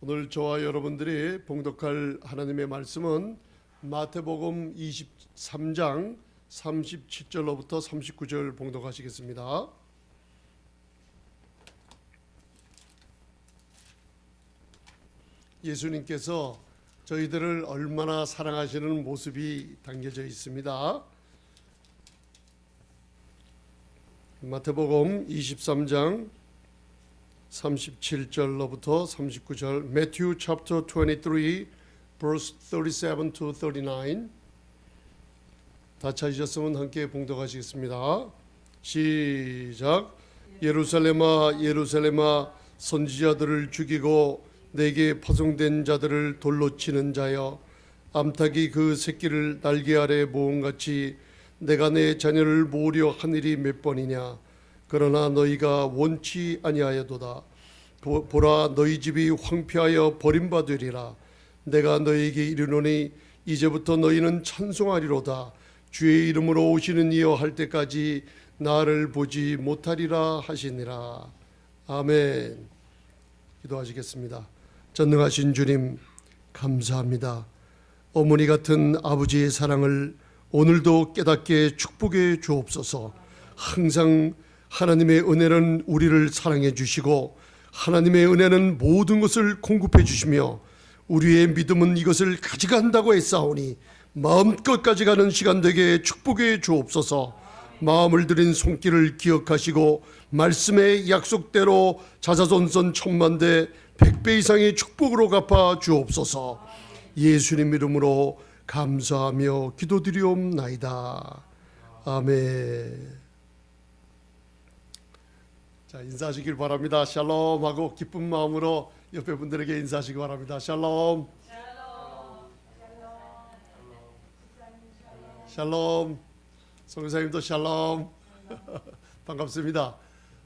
오늘 저와 여러분들이 봉독할 하나님의 말씀은 마태복음 23장 37절로부터 39절 봉독하시겠습니다. 예수님께서 저희들을 얼마나 사랑하시는 모습이 담겨져 있습니다. 마태복음 23장 37절로부터 39절, Matthew chapter 23 verse 37 to 39. 다 찾으셨으면 함께 봉독하시겠습니다. 시작. 예루살렘아 예루살렘아 선지자들을 죽이고 내게 파송된 자들을 돌로 치는 자여, 암탉이 그 새끼를 날개 아래 모음같이 내가 내 자녀를 모으려 하늘이 몇 번이냐. 그러나 너희가 원치 아니하여도다. 보라, 너희 집이 황폐하여 버림받으리라. 내가 너희에게 이르노니 이제부터 너희는 찬송하리로다. 주의 이름으로 오시는 이여 할 때까지 나를 보지 못하리라 하시니라. 아멘. 기도하시겠습니다. 전능하신 주님, 감사합니다. 어머니 같은 아버지의 사랑을 오늘도 깨닫게 축복해 주옵소서. 항상 하나님의 은혜는 우리를 사랑해 주시고 하나님의 은혜는 모든 것을 공급해 주시며 우리의 믿음은 이것을 가져간다고 했사오니 마음껏 가져가는 시간 되게 축복해 주옵소서. 마음을 들인 손길을 기억하시고 말씀의 약속대로 자자손손 천만대 100배 이상의 축복으로 갚아 주옵소서. 예수님 이름으로 감사하며 기도드리옵나이다. 아멘. 자, 인사하시길 바랍니다. 샬롬 하고 기쁜 마음으로 옆에 분들에게 인사하시기 바랍니다. 샬롬. 샬롬. 성교사님도 샬롬. 반갑습니다.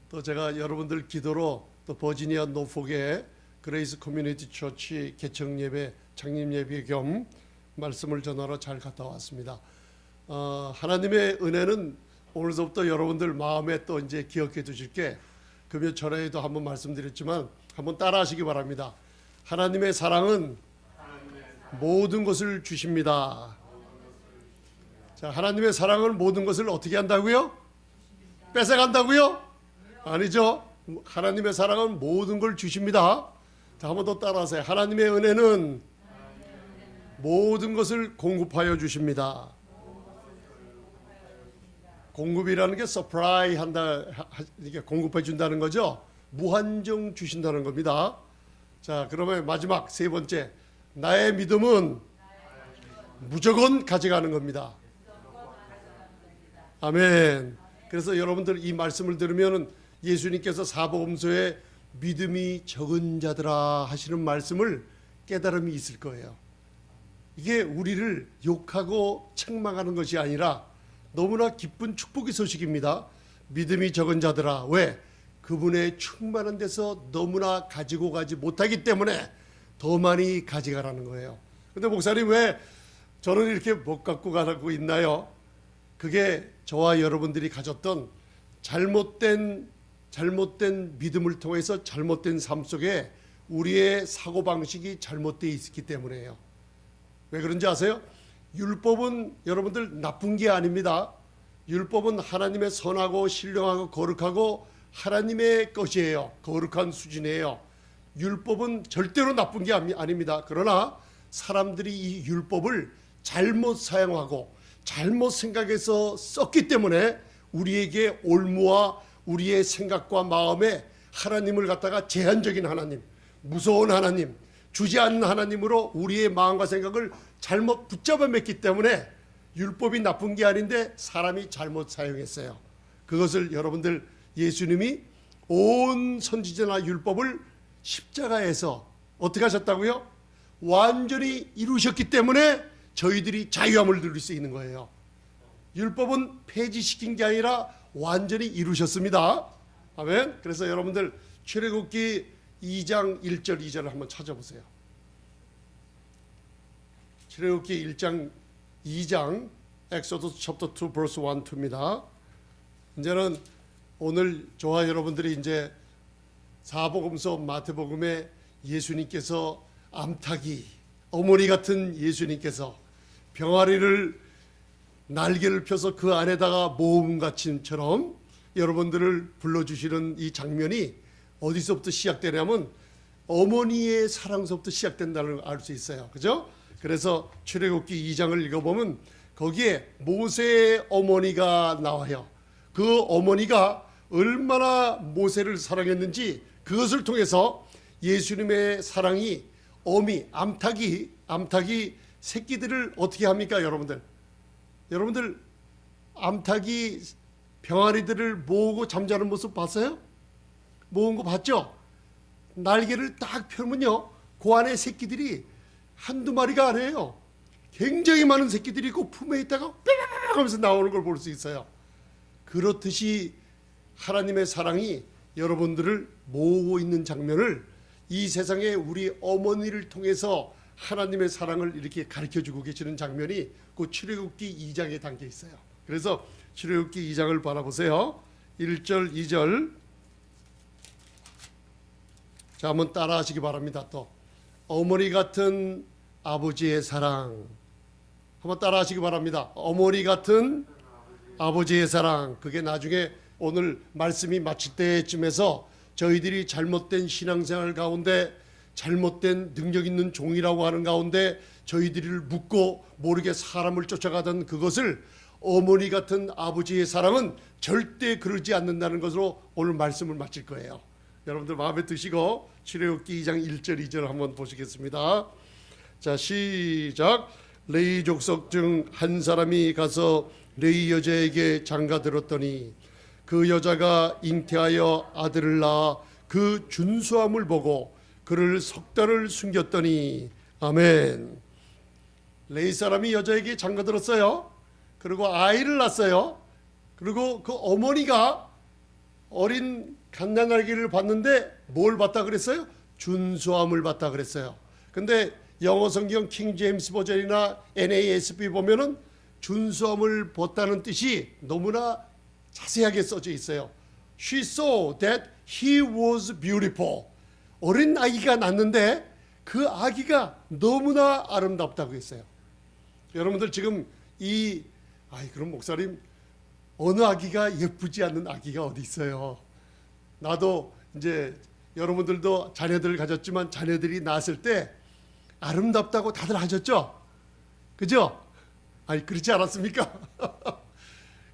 또 제가 여러분들 기도로 또 버지니아 노폭의 그레이스 커뮤니티 처치 개청 예배 창립 예배 겸 말씀을 전하러 잘 갔다 왔습니다. 하나님의 은혜는 오늘서부터 여러분들 마음에 또 이제 기억해 두실 게, 금요 전에도 한번 말씀드렸지만 한번 따라하시기 바랍니다. 하나님의 사랑은 모든 것을 주십니다. 자, 하나님의 사랑은 모든 것을 어떻게 한다고요? 뺏어간다고요? 아니죠. 하나님의 사랑은 모든 걸 주십니다. 자, 한번 더 따라하세요. 하나님의 은혜는 모든 것을 공급하여 주십니다. 공급이라는 게 서프라이 한다, 이렇게 공급해 준다는 거죠. 무한정 주신다는 겁니다. 자, 그러면 마지막 세 번째, 나의 믿음은 무조건 가져가는 겁니다. 아멘. 그래서 여러분들 이 말씀을 들으면 예수님께서 사복음서에 믿음이 적은 자들아 하시는 말씀을 깨달음이 있을 거예요. 이게 우리를 욕하고 책망하는 것이 아니라 너무나 기쁜 축복의 소식입니다. 믿음이 적은 자들아. 왜? 그분의 충만한 데서 너무나 가지고 가지 못하기 때문에 더 많이 가져가라는 거예요. 근데 목사님, 왜 저는 이렇게 못 갖고 가고 있나요? 그게 저와 여러분들이 가졌던 잘못된 믿음을 통해서 잘못된 삶 속에 우리의 사고방식이 잘못되어 있기 때문에요. 왜 그런지 아세요? 율법은 여러분들 나쁜 게 아닙니다. 율법은 하나님의 선하고 신령하고 거룩하고 하나님의 것이에요. 거룩한 수준이에요. 율법은 절대로 나쁜 게 아닙니다. 그러나 사람들이 이 율법을 잘못 사용하고 잘못 생각해서 썼기 때문에 우리에게 올무와 우리의 생각과 마음에 하나님을 갖다가 제한적인 하나님, 무서운 하나님, 주지 않는 하나님으로 우리의 마음과 생각을 잘못 붙잡아 맸기 때문에 율법이 나쁜 게 아닌데 사람이 잘못 사용했어요. 그것을 여러분들 예수님이 온 선지자나 율법을 십자가에서 어떻게 하셨다고요? 완전히 이루셨기 때문에 저희들이 자유함을 누릴 수 있는 거예요. 율법은 폐지시킨 게 아니라 완전히 이루셨습니다. 아멘. 그래서 여러분들 출애굽기 2장 1절 2절을 한번 찾아보세요. 출애굽기 2장 Exodus chapter 2 verse 1, 2입니다. 이제는 오늘 저와 여러분들이 이제 사복음서 마태복음의 예수님께서 암탉이 어머니 같은 예수님께서 병아리를 날개를 펴서 그 안에다가 모음 갇힘처럼 여러분들을 불러주시는 이 장면이 어디서부터 시작되냐면 어머니의 사랑서부터 시작된다는 걸 알 수 있어요. 그죠? 그래서 출애굽기 2장을 읽어보면 거기에 모세의 어머니가 나와요. 그 어머니가 얼마나 모세를 사랑했는지 그것을 통해서 예수님의 사랑이 암탉이 새끼들을 어떻게 합니까, 여러분들? 여러분들 암탉이 병아리들을 모으고 잠자는 모습 봤어요? 모은 거 봤죠? 날개를 딱 펴면요, 그 안에 새끼들이 한두 마리가 아니에요. 굉장히 많은 새끼들이 그 품에 있다가 삐삐삐 하면서 나오는 걸 볼 수 있어요. 그렇듯이 하나님의 사랑이 여러분들을 모으고 있는 장면을 이 세상에 우리 어머니를 통해서 하나님의 사랑을 이렇게 가르쳐주고 계시는 장면이 그 출애굽기 2장에 담겨 있어요. 그래서 출애굽기 2장을 바라보세요. 1절 2절 자, 한번 따라하시기 바랍니다. 또 어머니 같은 아버지의 사랑 한번 따라하시기 바랍니다. 어머니 같은 아버지의 사랑. 그게 나중에 오늘 말씀이 마칠 때쯤에서 저희들이 잘못된 신앙생활 가운데 잘못된 능력 있는 종이라고 하는 가운데 저희들을 묻고 모르게 사람을 쫓아가던 그것을 어머니 같은 아버지의 사랑은 절대 그러지 않는다는 것으로 오늘 말씀을 마칠 거예요. 여러분들 마음에 드시고 출애굽기 2장 1절 2절 한번 보시겠습니다. 자, 시작. 레위 족속 중 한 사람이 가서 레위 여자에게 장가들었더니 그 여자가 잉태하여 아들을 낳아 그 준수함을 보고 그를 석 달을 숨겼더니 아멘. 레위 사람이 여자에게 장가들었어요. 그리고 아이를 낳았어요. 그리고 그 어머니가 어린 갓난아기를 봤는데 뭘 봤다 그랬어요? 준수함을 봤다 그랬어요. 근데 영어 성경 킹 제임스 버전이나 NASB 보면은 준수함을 봤다는 뜻이 너무나 자세하게 써져 있어요. She saw that he was beautiful. 어린 아기가 낳는데 그 아기가 너무나 아름답다고 했어요. 여러분들 지금 그럼 목사님 어느 아기가 예쁘지 않는 아기가 어디 있어요? 나도 이제 여러분들도 자녀들을 가졌지만 자녀들이 낳았을 때 아름답다고 다들 하셨죠? 그죠? 그렇지 않았습니까?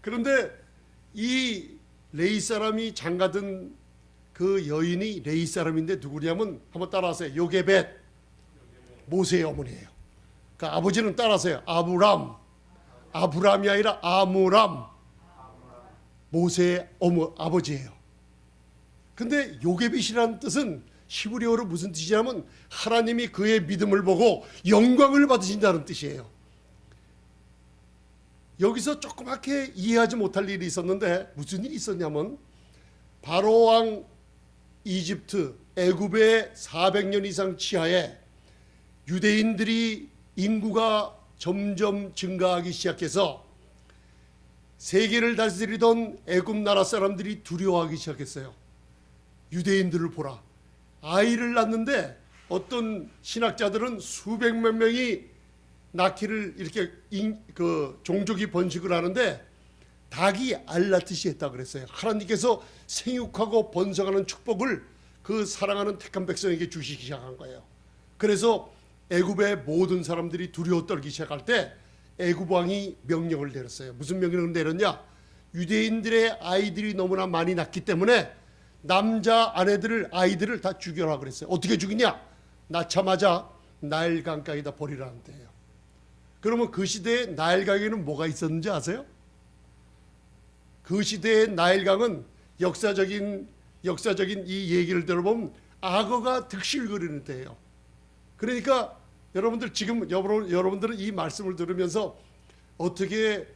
그런데 이 레위 사람이 장가든 그 여인이 레위 사람인데 누구냐면 한번 따라하세요. 요게벳, 모세의 어머니예요. 그 아버지는 따라하세요. 아브람이 아니라 아므람, 모세의 아버지예요. 근데 요게벳이라는 뜻은 히브리어로 무슨 뜻이냐면 하나님이 그의 믿음을 보고 영광을 받으신다는 뜻이에요. 여기서 조그맣게 이해하지 못할 일이 있었는데 무슨 일이 있었냐면 바로 왕 이집트 애굽의 400년 이상 치하에 유대인들이 인구가 점점 증가하기 시작해서 세계를 다스리던 애굽 나라 사람들이 두려워하기 시작했어요. 유대인들을 보라. 아이를 낳는데 어떤 신학자들은 수백만 명이 낳기를 이렇게 종족이 번식을 하는데 닭이 알 낳듯이 했다 그랬어요. 하나님께서 생육하고 번성하는 축복을 그 사랑하는 택한 백성에게 주시기 시작한 거예요. 그래서 애굽의 모든 사람들이 두려워 떨기 시작할 때 애굽 왕이 명령을 내렸어요. 무슨 명령을 내렸냐? 유대인들의 아이들이 너무나 많이 낳기 때문에 남자 아이들을 다 죽여라 그랬어요. 어떻게 죽이냐? 낳자마자 나일 강가에다 버리라는 데예요. 그러면 그 시대에 나일강에는 뭐가 있었는지 아세요? 그 시대의 나일강은 역사적인 이 얘기를 들어보면 악어가 득실거리는 데예요. 그러니까 여러분들은 이 말씀을 들으면서 어떻게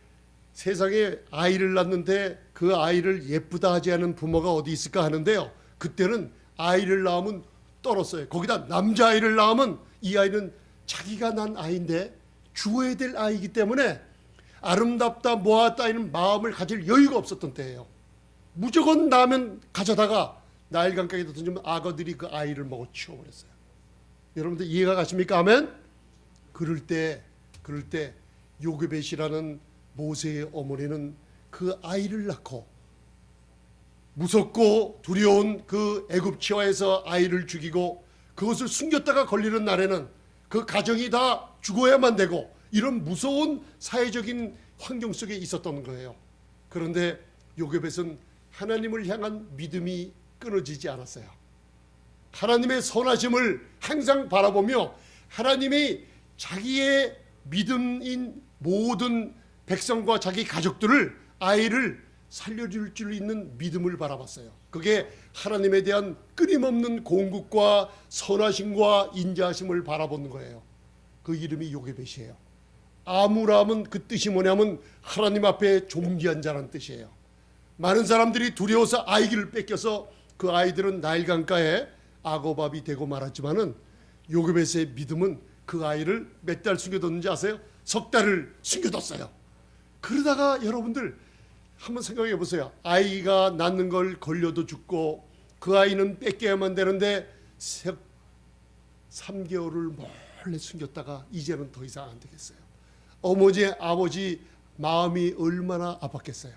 세상에 아이를 낳는데 그 아이를 예쁘다 하지 않은 부모가 어디 있을까 하는데요. 그때는 아이를 낳으면 떨었어요. 거기다 남자아이를 낳으면 이 아이는 자기가 난 아이인데 죽어야 될 아이이기 때문에 아름답다 뭐하다 이런 마음을 가질 여유가 없었던 때예요. 무조건 낳으면 가져다가 나일강가에 던지면 악어들이 그 아이를 먹어 치워버렸어요. 여러분들 이해가 가십니까? 아멘? 그럴 때 요게벳이라는 모세의 어머니는 그 아이를 낳고 무섭고 두려운 그 애굽 치하에서 아이를 죽이고 그것을 숨겼다가 걸리는 날에는 그 가정이 다 죽어야만 되고 이런 무서운 사회적인 환경 속에 있었던 거예요. 그런데 요게벳은 하나님을 향한 믿음이 끊어지지 않았어요. 하나님의 선하심을 항상 바라보며 하나님이 자기의 믿음인 모든 백성과 자기 가족들을 아이를 살려줄 줄 있는 믿음을 바라봤어요. 그게 하나님에 대한 끊임없는 공급과 선하심과 인자하심을 바라보는 거예요. 그 이름이 요게벳이에요. 아므람은 그 뜻이 뭐냐면 하나님 앞에 존귀한 자라는 뜻이에요. 많은 사람들이 두려워서 아이를 뺏겨서 그 아이들은 나일 강가에 악어밥이 되고 말았지만은 요게벳의 믿음은 그 아이를 몇 달 숨겨뒀는지 아세요? 석 달을 숨겨뒀어요. 그러다가 여러분들 한번 생각해 보세요. 아이가 낳는 걸 걸려도 죽고 그 아이는 뺏겨야만 되는데 3개월을 몰래 숨겼다가 이제는 더 이상 안 되겠어요. 어머니 아버지 마음이 얼마나 아팠겠어요.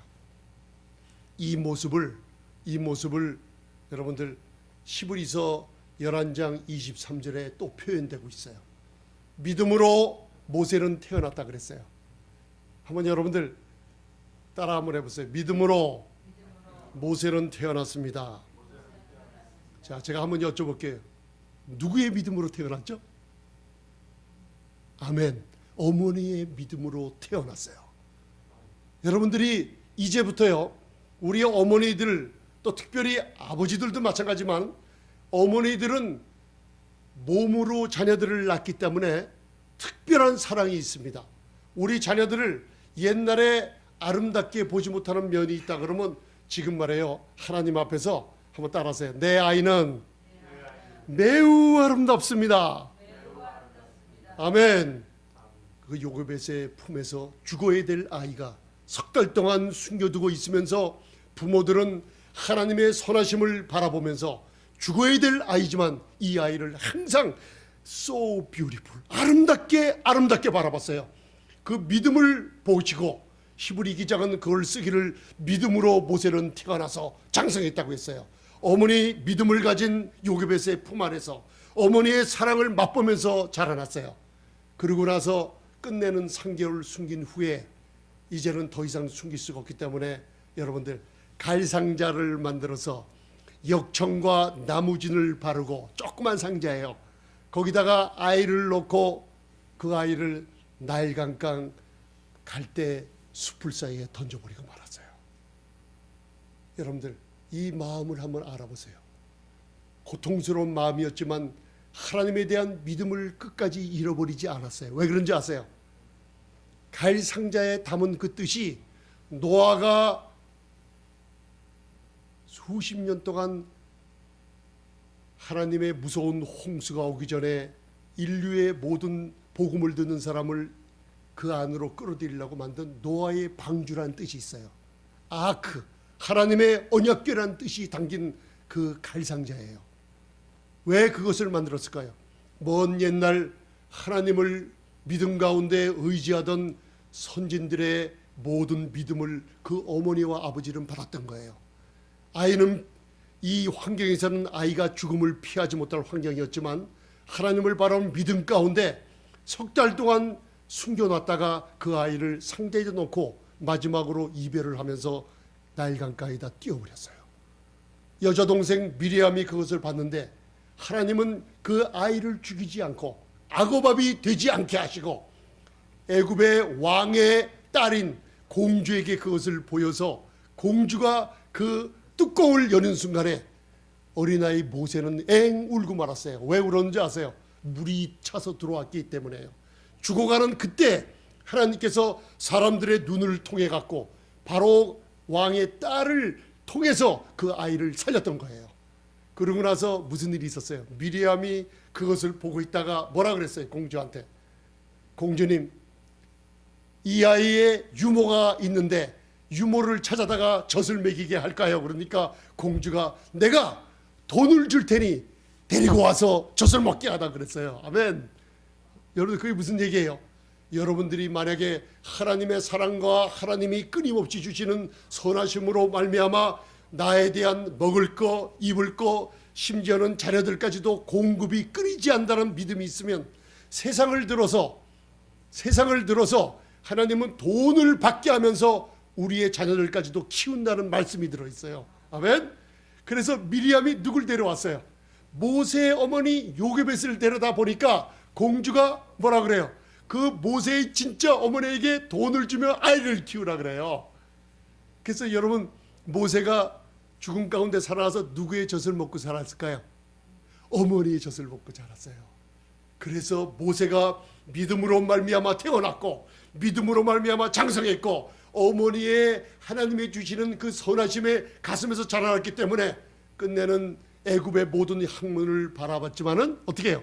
이 모습을 여러분들 히브리서 11장 23절에 또 표현되고 있어요. 믿음으로 모세는 태어났다 그랬어요. 한번 여러분들 따라 한번 해보세요. 믿음으로 모세는 태어났습니다. 자, 제가 한번 여쭤볼게요. 누구의 믿음으로 태어났죠? 아멘. 어머니의 믿음으로 태어났어요. 여러분들이 이제부터요, 우리 어머니들, 또 특별히 아버지들도 마찬가지지만 어머니들은 몸으로 자녀들을 낳기 때문에 특별한 사랑이 있습니다. 우리 자녀들을 옛날에 아름답게 보지 못하는 면이 있다 그러면 지금 말해요. 하나님 앞에서 한번 따라하세요. 내 아이는 매우 아름답습니다. 아멘. 그 요게벳의 품에서 죽어야 될 아이가 석 달 동안 숨겨두고 있으면서 부모들은 하나님의 선하심을 바라보면서 죽어야 될 아이지만 이 아이를 항상 so beautiful, 아름답게 바라봤어요. 그 믿음을 보시고 히브리 기자는 그걸 쓰기를 믿음으로 모세는 태어나서 장성했다고 했어요. 어머니 믿음을 가진 요게벳의 품 안에서 어머니의 사랑을 맛보면서 자라났어요. 그러고 나서 끝내는 3개월 숨긴 후에 이제는 더 이상 숨길 수가 없기 때문에 여러분들 갈상자를 만들어서 역청과 나무진을 바르고 조그만 상자예요. 거기다가 아이를 놓고 그 아이를 나일강강 갈대 숲을 사이에 던져버리고 말았어요. 여러분들 이 마음을 한번 알아보세요. 고통스러운 마음이었지만 하나님에 대한 믿음을 끝까지 잃어버리지 않았어요. 왜 그런지 아세요? 갈 상자에 담은 그 뜻이 노아가 수십 년 동안 하나님의 무서운 홍수가 오기 전에 인류의 모든 복음을 듣는 사람을 그 안으로 끌어들이려고 만든 노아의 방주라는 뜻이 있어요. 아크, 하나님의 언약궤라는 뜻이 담긴 그 갈상자예요. 왜 그것을 만들었을까요? 먼 옛날 하나님을 믿음 가운데 의지하던 선진들의 모든 믿음을 그 어머니와 아버지는 받았던 거예요. 아이는 이 환경에서는 아이가 죽음을 피하지 못할 환경이었지만 하나님을 바라본 믿음 가운데 석 달 동안 숨겨놨다가 그 아이를 상자에 놓고 마지막으로 이별을 하면서 나일강가에다 띄워버렸어요. 여자 동생 미리암이 그것을 봤는데 하나님은 그 아이를 죽이지 않고 악어밥이 되지 않게 하시고 애굽의 왕의 딸인 공주에게 그것을 보여서 공주가 그 뚜껑을 여는 순간에 어린아이 모세는 엥 울고 말았어요. 왜 울었는지 아세요? 물이 차서 들어왔기 때문에요. 죽어가는 그때 하나님께서 사람들의 눈을 통해 갖고 바로 왕의 딸을 통해서 그 아이를 살렸던 거예요. 그러고 나서 무슨 일이 있었어요? 미리암이 그것을 보고 있다가 뭐라 그랬어요? 공주한테. 공주님, 이 아이의 유모가 있는데 유모를 찾아다가 젖을 먹이게 할까요? 그러니까 공주가 내가 돈을 줄 테니 데리고 와서 젖을 먹게 하다 그랬어요. 아멘. 여러분 그게 무슨 얘기예요? 여러분들이 만약에 하나님의 사랑과 하나님이 끊임없이 주시는 선하심으로 말미암아 나에 대한 먹을 거, 입을 거, 심지어는 자녀들까지도 공급이 끊이지 않는다는 믿음이 있으면 세상을 들어서 하나님은 돈을 받게 하면서 우리의 자녀들까지도 키운다는 말씀이 들어있어요. 아멘. 그래서 미리암이 누굴 데려왔어요? 모세의 어머니 요게벳을 데려다 보니까 공주가 뭐라 그래요? 그 모세의 진짜 어머니에게 돈을 주며 아이를 키우라 그래요. 그래서 여러분 모세가 죽음 가운데 살아서 누구의 젖을 먹고 살았을까요? 어머니의 젖을 먹고 자랐어요. 그래서 모세가 믿음으로 말미암아 태어났고 믿음으로 말미암아 장성했고 어머니의 하나님이 주시는 그 선하심의 가슴에서 자라났기 때문에 끝내는 애굽의 모든 학문을 바라봤지만은 어떻게 해요?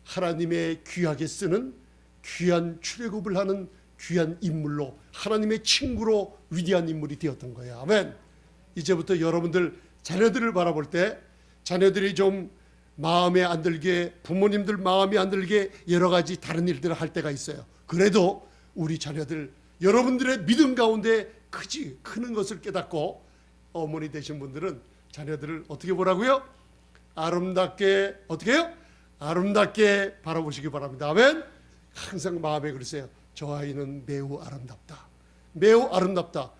하나님의 귀하게 쓰는 귀한 출애굽을 하는 귀한 인물로 하나님의 친구로 위대한 인물이 되었던 거예요. 아멘. 이제부터 여러분들 자녀들을 바라볼 때 자녀들이 좀 마음에 안 들게 부모님들 마음에 안 들게 여러 가지 다른 일들을 할 때가 있어요. 그래도 우리 자녀들 여러분들의 믿음 가운데 크는 것을 깨닫고 어머니 되신 분들은 자녀들을 어떻게 보라고요? 아름답게 어떻게 해요? 아름답게 바라보시기 바랍니다. 아멘. 항상 마음에 그러세요. 저 아이는 매우 아름답다. 매우 아름답다.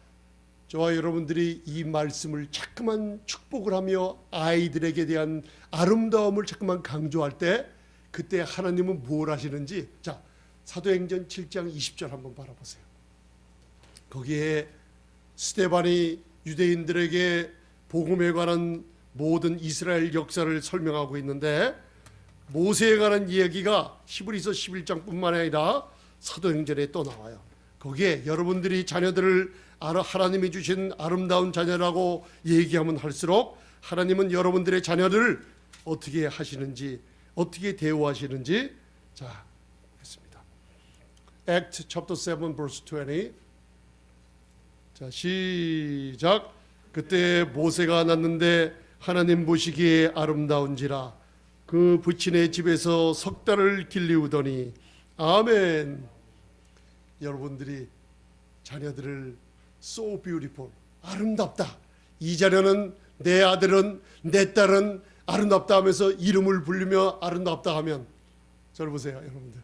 저와 여러분들이 이 말씀을 자꾸만 축복을 하며 아이들에게 대한 아름다움을 자꾸만 강조할 때 그때 하나님은 무엇 하시는지 자 사도행전 7장 20절 한번 바라보세요. 거기에 스데반이 유대인들에게 복음에 관한 모든 이스라엘 역사를 설명하고 있는데 모세에 관한 이야기가 히브리서 11장뿐만 아니라 사도행전에 또 나와요. 거기에 여러분들이 자녀들을 하나님이 주신 아름다운 자녀라고 얘기하면 할수록 하나님은 여러분들의 자녀들을 어떻게 하시는지 어떻게 대우하시는지 자 보겠습니다. Act chapter 7 verse 20 자 시작. 그때 모세가 났는데 하나님 보시기에 아름다운지라 그 부친의 집에서 석 달을 길리우더니 아멘. 여러분들이 자녀들을 so beautiful 아름답다. 이 자녀는 내 아들은 내 딸은 아름답다 하면서 이름을 부르며 아름답다 하면 저를 보세요. 여러분들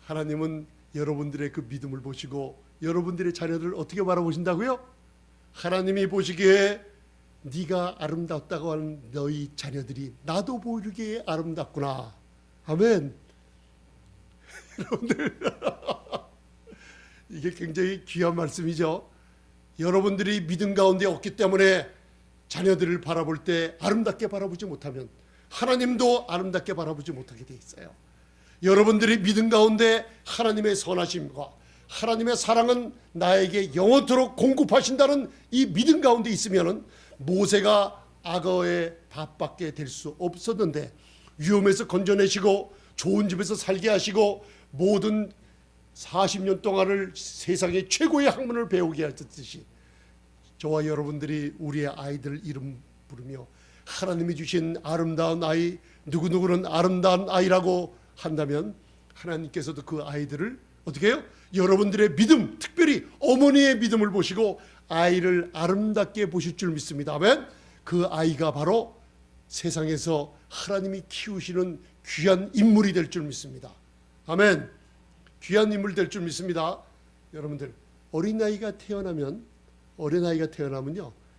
하나님은 여러분들의 그 믿음을 보시고 여러분들의 자녀들을 어떻게 바라보신다고요? 하나님이 보시기에 네가 아름답다고 하는 너희 자녀들이 나도 보이기에 아름답구나. 아멘. 여러분들 이게 굉장히 귀한 말씀이죠. 여러분들이 믿음 가운데 없기 때문에 자녀들을 바라볼 때 아름답게 바라보지 못하면 하나님도 아름답게 바라보지 못하게 돼 있어요. 여러분들이 믿음 가운데 하나님의 선하심과 하나님의 사랑은 나에게 영원토록 공급하신다는 이 믿음 가운데 있으면은 모세가 악어의 밥밖에 될 수 없었는데 위험에서 건져내시고 좋은 집에서 살게 하시고 모든 40년 동안을 세상의 최고의 학문을 배우게 하셨듯이 저와 여러분들이 우리의 아이들 이름 부르며 하나님이 주신 아름다운 아이 누구누구는 아름다운 아이라고 한다면 하나님께서도 그 아이들을 어떻게 해요? 여러분들의 믿음 특별히 어머니의 믿음을 보시고 아이를 아름답게 보실 줄 믿습니다. 아멘. 그 아이가 바로 세상에서 하나님이 키우시는 귀한 인물이 될 줄 믿습니다. 아멘. 귀한 인물 될 줄 믿습니다. 여러분들 어린아이가 태어나면요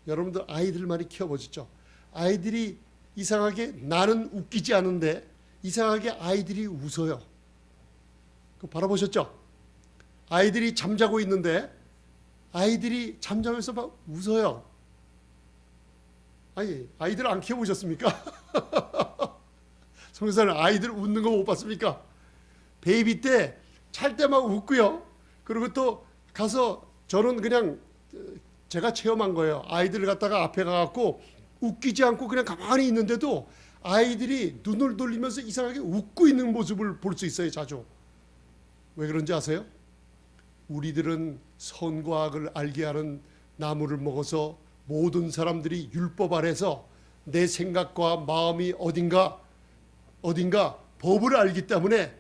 여러분들 아이들 많이 키워보셨죠? 아이들이 이상하게 나는 웃기지 않은데 이상하게 아이들이 웃어요. 그거 바라보셨죠? 아이들이 잠자고 있는데 아이들이 잠자면서 막 웃어요. 아니 아이들 안 키워보셨습니까? 성교사는 아이들 웃는 거 못 봤습니까? 베이비 때 찰 때 막 웃고요. 그리고 또 가서 저는 그냥 제가 체험한 거예요. 아이들을 갖다가 앞에 가갖고 웃기지 않고 그냥 가만히 있는데도 아이들이 눈을 돌리면서 이상하게 웃고 있는 모습을 볼 수 있어요. 자주. 왜 그런지 아세요? 우리들은 선과 악을 알게 하는 나무를 먹어서 모든 사람들이 율법 아래서 내 생각과 마음이 어딘가 어딘가 법을 알기 때문에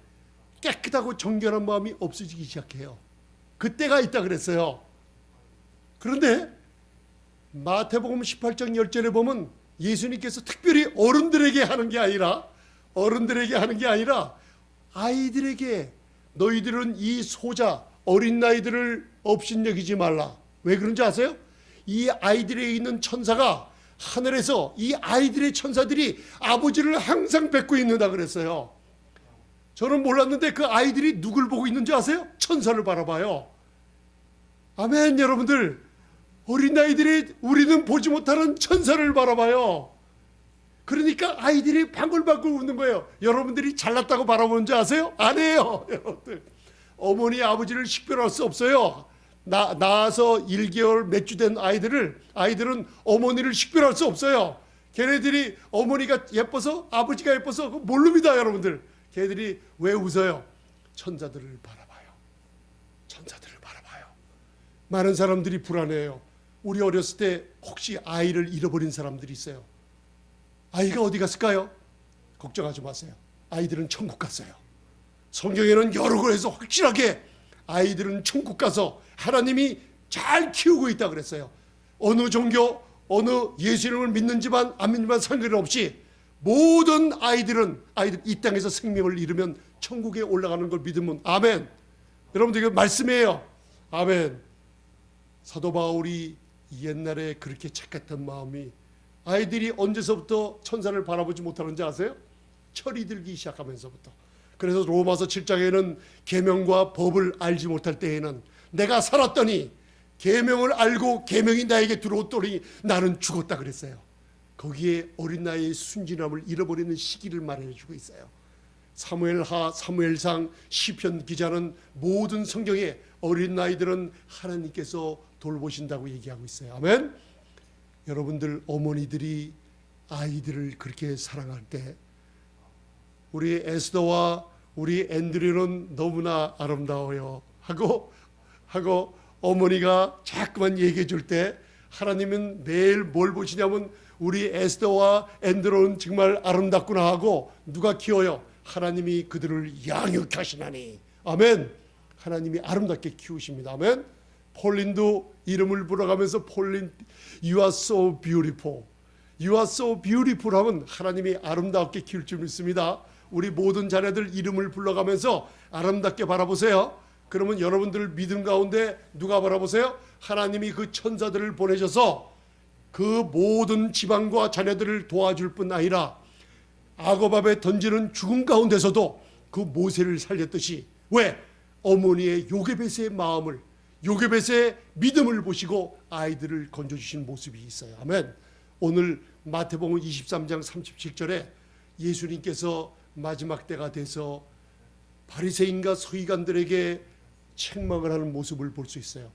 깨끗하고 정결한 마음이 없어지기 시작해요. 그때가 있다 그랬어요. 그런데 마태복음 18장 10절에 보면 예수님께서 특별히 어른들에게 하는 게 아니라 아이들에게 너희들은 이 소자 어린 나이들을 업신여기지 말라. 왜 그런지 아세요? 이 아이들에 있는 천사가 하늘에서 이 아이들의 천사들이 아버지를 항상 뵙고 있는다 그랬어요. 저는 몰랐는데 그 아이들이 누굴 보고 있는지 아세요? 천사를 바라봐요. 아멘. 여러분들, 어린아이들이 우리는 보지 못하는 천사를 바라봐요. 그러니까 아이들이 방글방글 웃는 거예요. 여러분들이 잘났다고 바라보는지 아세요? 아니에요. 여러분들, 어머니 아버지를 식별할 수 없어요. 낳아서 1개월 몇 주 된 아이들은 어머니를 식별할 수 없어요. 걔네들이 어머니가 예뻐서 아버지가 예뻐서 모릅니다. 여러분들, 걔네들이 왜 웃어요? 천사들을 바라봐요. 천사들을 바라봐요. 많은 사람들이 불안해요. 우리 어렸을 때 혹시 아이를 잃어버린 사람들이 있어요. 아이가 어디 갔을까요? 걱정하지 마세요. 아이들은 천국 갔어요. 성경에는 여러 곳에서 확실하게 아이들은 천국 가서 하나님이 잘 키우고 있다 그랬어요. 어느 종교, 어느 예수님을 믿는지만 안 믿는지만 상관없이 모든 아이들 이 땅에서 생명을 잃으면 천국에 올라가는 걸 믿으면 아멘. 여러분들 이거 말씀이에요. 아멘. 사도 바울이 옛날에 그렇게 착했던 마음이 아이들이 언제서부터 천사를 바라보지 못하는지 아세요? 철이 들기 시작하면서부터. 그래서 로마서 7장에는 계명과 법을 알지 못할 때에는 내가 살았더니 계명을 알고 계명이 나에게 들어오더니 나는 죽었다 그랬어요. 거기에 어린 나이의 순진함을 잃어버리는 시기를 말해주고 있어요. 사무엘하, 사무엘상, 시편 기자는 모든 성경에 어린 나이들은 하나님께서 돌보신다고 얘기하고 있어요. 아멘. 여러분들, 어머니들이 아이들을 그렇게 사랑할 때 우리 에스더와 우리 앤드류는 너무나 아름다워요 하고 어머니가 자꾸만 얘기해 줄 때 하나님은 매일 뭘 보시냐면 우리 에스더와 앤드류는 정말 아름답구나 하고 누가 키워요? 하나님이 그들을 양육하시나니. 아멘. 하나님이 아름답게 키우십니다. 아멘. 폴린도 이름을 불어가면서 폴린, You are so beautiful. You are so beautiful 하면 하나님이 아름답게 키울 줄 믿습니다. 우리 모든 자녀들 이름을 불러가면서 아름답게 바라보세요. 그러면 여러분들 믿음 가운데 누가 바라보세요? 하나님이 그 천사들을 보내셔서 그 모든 지방과 자녀들을 도와줄 뿐 아니라 악어밥에 던지는 죽음 가운데서도 그 모세를 살렸듯이, 왜? 어머니의 요게벳의 마음을, 요게벳의 믿음을 보시고 아이들을 건져주신 모습이 있어요. 아멘. 오늘 마태복음 23장 37절에 예수님께서 마지막 때가 돼서 바리새인과 서기관들에게 책망을 하는 모습을 볼 수 있어요.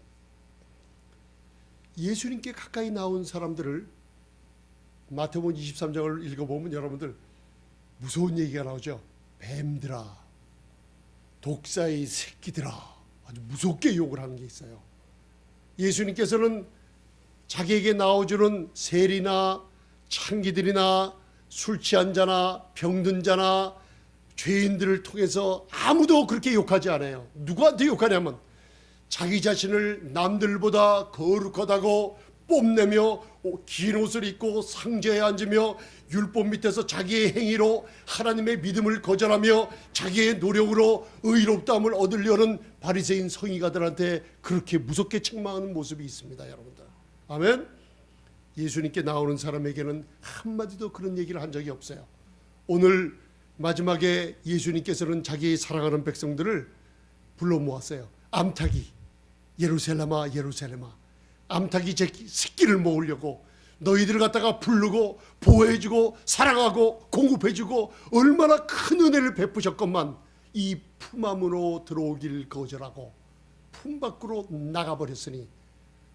예수님께 가까이 나온 사람들을 마태복음 23장을 읽어보면 여러분들 무서운 얘기가 나오죠. 뱀들아, 독사의 새끼들아, 아주 무섭게 욕을 하는 게 있어요. 예수님께서는 자기에게 나와주는 세리나 창기들이나 술 취한 자나 병든 자나 죄인들을 통해서 아무도 그렇게 욕하지 않아요. 누구한테 욕하냐면 자기 자신을 남들보다 거룩하다고 뽐내며 긴 옷을 입고 상자에 앉으며 율법 밑에서 자기의 행위로 하나님의 믿음을 거절하며 자기의 노력으로 의롭다함을 얻으려는 바리새인 서기관들한테 그렇게 무섭게 책망하는 모습이 있습니다. 여러분들, 아멘. 예수님께 나오는 사람에게는 한마디도 그런 얘기를 한 적이 없어요. 오늘 마지막에 예수님께서는 자기 사랑하는 백성들을 불러 모았어요. 암탉이, 예루살렘아 예루살렘아, 암탉이 제 새끼를 모으려고 너희들을 갖다가 부르고 보호해주고 사랑하고 공급해주고 얼마나 큰 은혜를 베푸셨건만 이 품 안으로 들어오길 거절하고 품 밖으로 나가버렸으니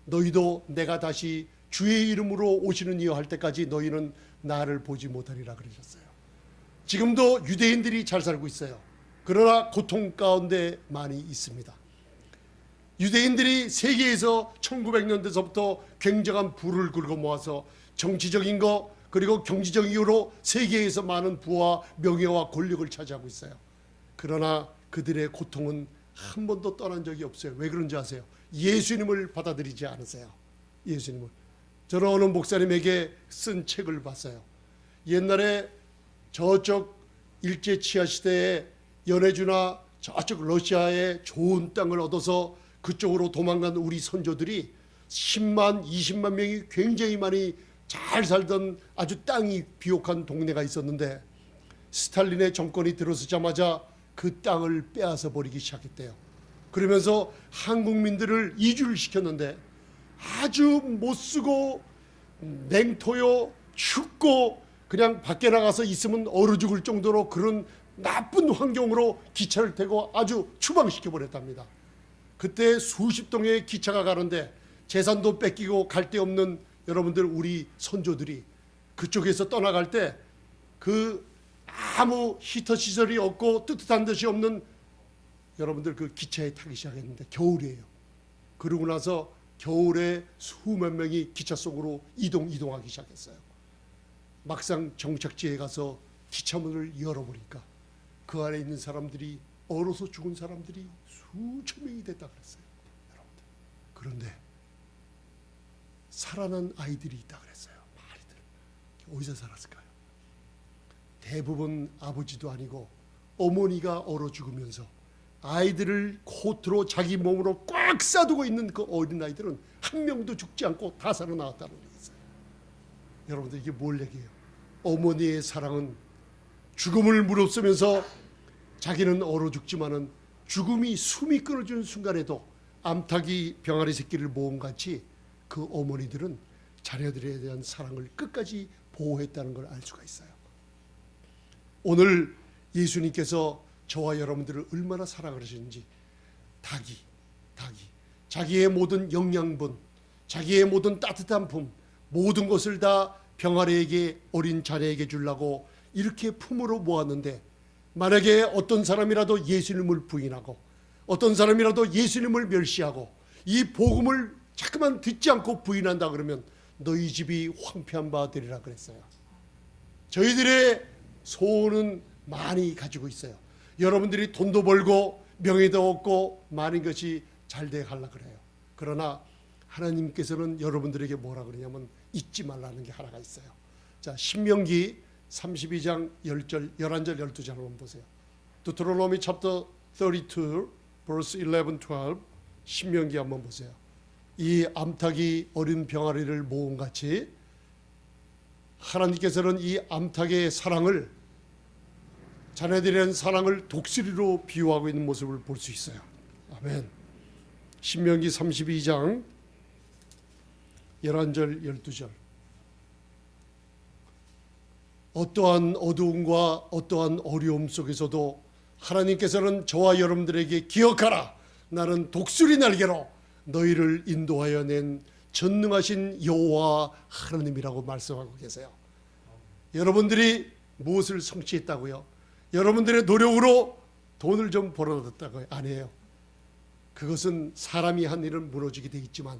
너희도 내가 다시 주의 이름으로 오시는 이여 할 때까지 너희는 나를 보지 못하리라 그러셨어요. 지금도 유대인들이 잘 살고 있어요. 그러나 고통 가운데 많이 있습니다. 유대인들이 세계에서 1900년대서부터 굉장한 부를 긁어 모아서 정치적인 거 그리고 경제적 이유로 세계에서 많은 부와 명예와 권력을 차지하고 있어요. 그러나 그들의 고통은 한 번도 떠난 적이 없어요. 왜 그런지 아세요? 예수님을 받아들이지 않으세요. 예수님을. 저는 어느 목사님에게 쓴 책을 봤어요. 옛날에 저쪽 일제 치하 시대에 연해주나 저쪽 러시아의 좋은 땅을 얻어서 그쪽으로 도망간 우리 선조들이 10만, 20만 명이 굉장히 많이 잘 살던 아주 땅이 비옥한 동네가 있었는데 스탈린의 정권이 들어서자마자 그 땅을 빼앗아 버리기 시작했대요. 그러면서 한국민들을 이주를 시켰는데 아주 못쓰고 냉토요, 춥고 그냥 밖에 나가서 있으면 얼어 죽을 정도로 그런 나쁜 환경으로 기차를 타고 아주 추방시켜 버렸답니다. 그때 수십 동의 기차가 가는데 재산도 뺏기고 갈 데 없는 여러분들 우리 선조들이 그쪽에서 떠나갈 때 그 아무 히터 시설이 없고 뜨뜻한 듯이 없는 여러분들 그 기차에 타기 시작했는데 겨울이에요. 그러고 나서 겨울에 수만 명이 기차 속으로 이동하기 시작했어요. 막상 정착지에 가서 기차 문을 열어보니까 그 안에 있는 사람들이 얼어서 죽은 사람들이 수천 명이 됐다 그랬어요. 여러분들. 그런데 살아난 아이들이 있다 그랬어요. 아이들. 어디서 살았을까요? 대부분 아버지도 아니고 어머니가 얼어 죽으면서 아이들을 코트로 자기 몸으로 꽉 싸두고 있는 그 어린 아이들은 한 명도 죽지 않고 다 살아나왔다는 얘기였어요. 여러분들 이게 뭘 얘기해요? 어머니의 사랑은 죽음을 무릅쓰면서 자기는 얼어 죽지만은 죽음이 숨이 끊어지는 순간에도 암탉이 병아리 새끼를 모음같이 그 어머니들은 자녀들에 대한 사랑을 끝까지 보호했다는 걸 알 수가 있어요. 오늘 예수님께서 저와 여러분들을 얼마나 사랑을 하시는지 닭이 자기의 모든 영양분, 자기의 모든 따뜻한 품, 모든 것을 다 병아리에게 어린 자녀에게 주려고 이렇게 품으로 모았는데 만약에 어떤 사람이라도 예수님을 부인하고 어떤 사람이라도 예수님을 멸시하고 이 복음을 자꾸만 듣지 않고 부인한다 그러면 너희 집이 황폐한 바 되리라 그랬어요. 저희들의 소원은 많이 가지고 있어요. 여러분들이 돈도 벌고 명예도 얻고 많은 것이 잘 돼 가려고 그래요. 그러나 하나님께서는 여러분들에게 뭐라 그러냐면 잊지 말라는 게 하나가 있어요. 자, 신명기 32장 10절, 11절, 12절 한번 보세요. Deuteronomy chapter 32 verse 11, 12 신명기 한번 보세요. 이 암탉이 어린 병아리를 모음같이 하나님께서는 이 암탉의 사랑을 자녀들에 대한 사랑을 독수리로 비유하고 있는 모습을 볼 수 있어요. 아멘. 신명기 32장 11절 12절 어떠한 어두움과 어떠한 어려움 속에서도 하나님께서는 저와 여러분들에게 기억하라. 나는 독수리 날개로 너희를 인도하여 낸 전능하신 여호와 하나님이라고 말씀하고 계세요. 여러분들이 무엇을 성취했다고요? 여러분들의 노력으로 돈을 좀 벌어뒀다고요? 아니에요. 그것은 사람이 한 일은 무너지게 돼 있지만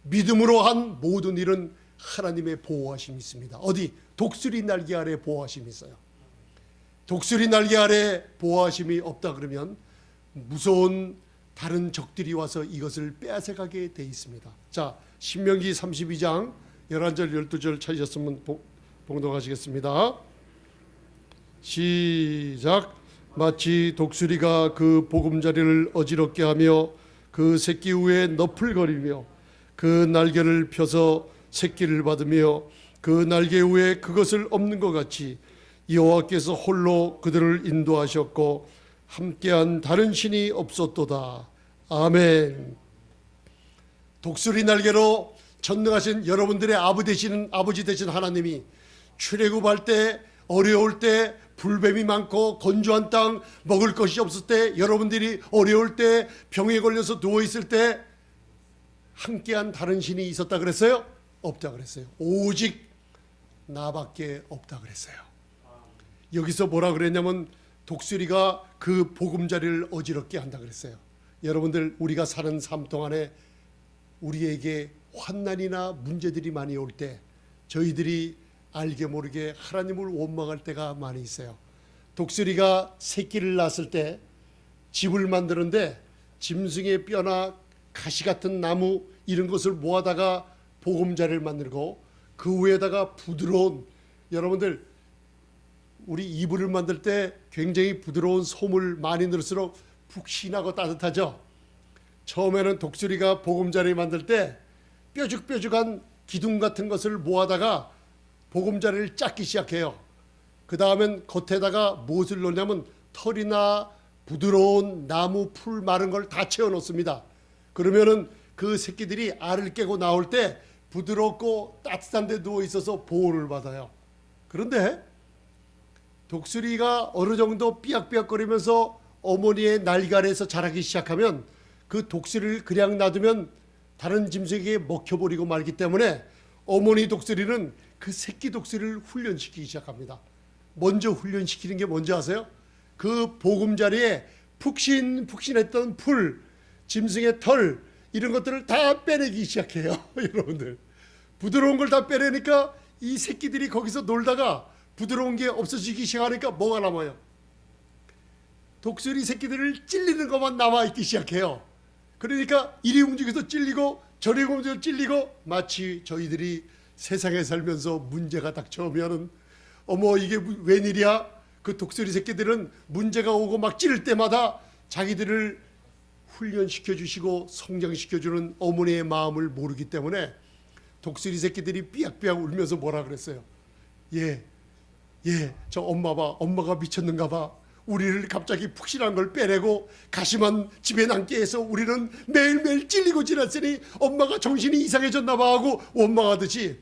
믿음으로 한 모든 일은 하나님의 보호하심이 있습니다. 어디? 독수리 날개 아래 보호하심이 있어요. 독수리 날개 아래 보호하심이 없다 그러면 무서운 다른 적들이 와서 이것을 빼앗아가게 돼 있습니다. 자, 신명기 32장 11절 12절 찾으셨으면 봉독하시겠습니다. 시작. 마치 독수리가 그 보금자리를 어지럽게 하며 그 새끼 위에 너풀거리며 그 날개를 펴서 새끼를 받으며 그 날개 위에 그것을 엎는 것 같이 여호와께서 홀로 그들을 인도하셨고 함께한 다른 신이 없었도다. 아멘. 독수리 날개로 전능하신 여러분들의 아버지 되신 하나님이 출애굽할 때 어려울 때 불뱀이 많고 건조한 땅 먹을 것이 없을 때 여러분들이 어려울 때 병에 걸려서 누워있을 때 함께한 다른 신이 있었다 그랬어요? 없다 그랬어요. 오직 나밖에 없다 그랬어요. 여기서 뭐라 그랬냐면 독수리가 그 보금자리를 어지럽게 한다 그랬어요. 여러분들 우리가 사는 삶 동안에 우리에게 환난이나 문제들이 많이 올 때 저희들이 알게 모르게 하나님을 원망할 때가 많이 있어요. 독수리가 새끼를 낳았을 때 집을 만드는데 짐승의 뼈나 가시 같은 나무 이런 것을 모아다가 보금자리를 만들고 그 위에다가 부드러운, 여러분들 우리 이불을 만들 때 굉장히 부드러운 솜을 많이 넣을수록 푹신하고 따뜻하죠. 처음에는 독수리가 보금자리 만들 때 뾰족뾰족한 기둥 같은 것을 모아다가 보금자리를 짰기 시작해요. 그 다음엔 겉에다가 무엇을 넣냐면 털이나 부드러운 나무, 풀, 마른 걸 다 채워 넣습니다. 그러면은 그 새끼들이 알을 깨고 나올 때 부드럽고 따뜻한 데 누워 있어서 보호를 받아요. 그런데 독수리가 어느 정도 삐약삐약거리면서 어머니의 날개 아래에서 자라기 시작하면 그 독수리를 그냥 놔두면 다른 짐승에게 먹혀버리고 말기 때문에 어머니 독수리는 그 새끼 독수리를 훈련시키기 시작합니다. 먼저 훈련시키는 게 뭔지 아세요? 그 보금자리에 푹신푹신했던 풀, 짐승의 털 이런 것들을 다 빼내기 시작해요. 여러분들 부드러운 걸 다 빼내니까 이 새끼들이 거기서 놀다가 부드러운 게 없어지기 시작하니까 뭐가 남아요? 독수리 새끼들을 찔리는 것만 남아있기 시작해요. 그러니까 이리 움직여서 찔리고 저리 움직여서 찔리고, 마치 저희들이 세상에 살면서 문제가 닥쳐오면은 어머 이게 웬일이야? 그 독수리 새끼들은 문제가 오고 막 찌를 때마다 자기들을 훈련시켜 주시고 성장시켜 주는 어머니의 마음을 모르기 때문에 독수리 새끼들이 삐약삐약 울면서 뭐라 그랬어요? 저 엄마 봐, 엄마가 미쳤는가 봐. 우리를 갑자기 푹신한 걸 빼내고 가시만 집에 남게 해서 우리는 매일매일 찔리고 지났으니 엄마가 정신이 이상해졌나 봐 하고 원망하듯이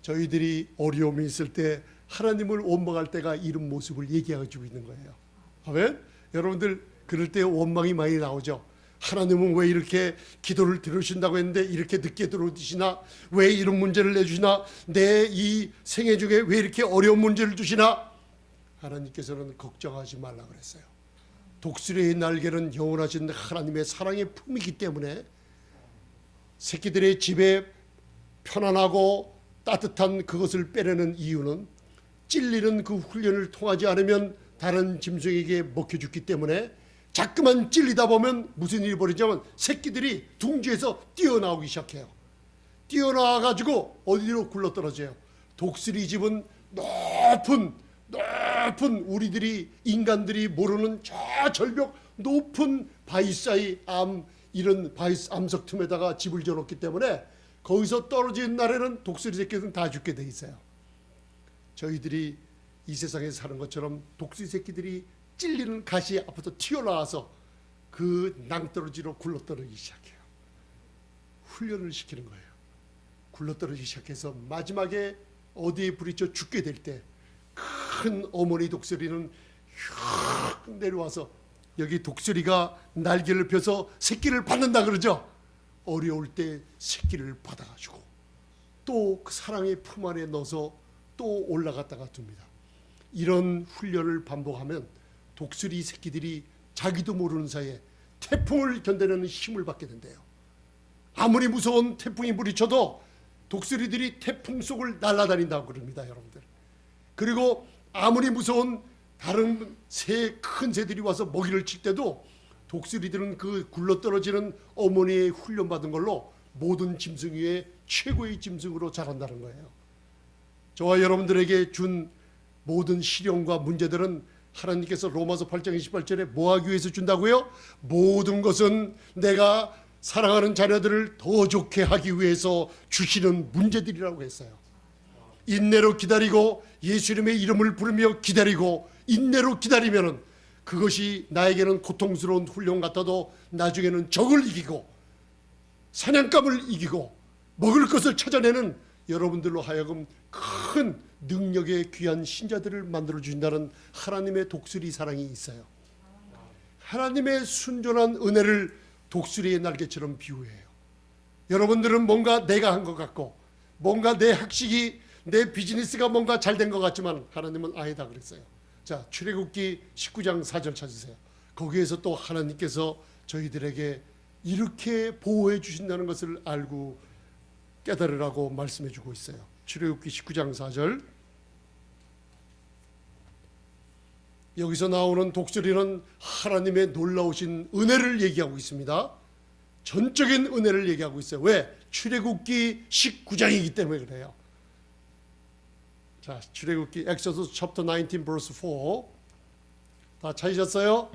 저희들이 어려움이 있을 때 하나님을 원망할 때가 이런 모습을 얘기해주고 있는 거예요. 아멘? 여러분들 그럴 때 원망이 많이 나오죠. 하나님은 왜 이렇게 기도를 들으신다고 했는데 이렇게 늦게 들어오시나? 왜 이런 문제를 내주시나? 내 이 생애 중에 왜 이렇게 어려운 문제를 주시나? 하나님께서는 걱정하지 말라 그랬어요. 독수리의 날개는 영원하신 하나님의 사랑의 품이기 때문에 새끼들의 집에 편안하고 따뜻한 그것을 빼내는 이유는 찔리는 그 훈련을 통하지 않으면 다른 짐승에게 먹혀 죽기 때문에 자꾸만 찔리다 보면 무슨 일이 벌어지냐면 새끼들이 둥지에서 뛰어나오기 시작해요. 뛰어나와가지고 어디로 굴러떨어져요? 독수리 집은 높은 우리들이 인간들이 모르는 저 절벽 높은 바위사이 이런 바위 암석 틈에다가 집을 지어놓기 때문에 거기서 떨어지는 날에는 독수리 새끼들은 다 죽게 돼 있어요. 저희들이 이 세상에 사는 것처럼 독수리 새끼들이 찔리는 가시에 앞에서 튀어나와서 그 낭떠러지로 굴러떨어지기 시작해요. 훈련을 시키는 거예요. 굴러떨어지기 시작해서 마지막에 어디에 부딪혀 죽게 될 때 큰 어머니 독수리는 휙 내려와서, 여기 독수리가 날개를 펴서 새끼를 받는다 그러죠. 어려울 때 새끼를 받아가지고 또 그 사랑의 품 안에 넣어서 또 올라갔다가 둡니다. 이런 훈련을 반복하면 독수리 새끼들이 자기도 모르는 사이에 태풍을 견뎌내는 힘을 받게 된대요. 아무리 무서운 태풍이 부딪혀도 독수리들이 태풍 속을 날아다닌다고 그럽니다, 여러분들. 그리고 아무리 무서운 다른 큰 새들이 와서 먹이를 칠 때도 독수리들은 그 굴러떨어지는 어머니의 훈련받은 걸로 모든 짐승 위에 최고의 짐승으로 자란다는 거예요. 저와 여러분들에게 준 모든 시련과 문제들은 하나님께서 로마서 8장 28절에 뭐 하기 위해서 준다고요? 모든 것은 내가 사랑하는 자녀들을 더 좋게 하기 위해서 주시는 문제들이라고 했어요. 인내로 기다리고 예수님의 이름을 부르며 기다리고 인내로 기다리면은 그것이 나에게는 고통스러운 훈련 같아도 나중에는 적을 이기고 사냥감을 이기고 먹을 것을 찾아내는 여러분들로 하여금 큰 능력의 귀한 신자들을 만들어 주신다는 하나님의 독수리 사랑이 있어요. 하나님의 순전한 은혜를 독수리의 날개처럼 비유해요. 여러분들은 뭔가 내가 한 것 같고 뭔가 내 학식이 내 비즈니스가 뭔가 잘 된 것 같지만 하나님은 아니다 그랬어요. 자, 출애굽기 19장 4절 찾으세요. 거기에서 또 하나님께서 저희들에게 이렇게 보호해 주신다는 것을 알고 깨달으라고 말씀해 주고 있어요. 출애굽기 19장 4절 여기서 나오는 독수리는 하나님의 놀라우신 은혜를 얘기하고 있습니다. 전적인 은혜를 얘기하고 있어요. 왜? 출애굽기 19장이기 때문에 그래요. 자, 출애굽기 엑소더스 챕터 19 verse 4. 다 찾으셨어요?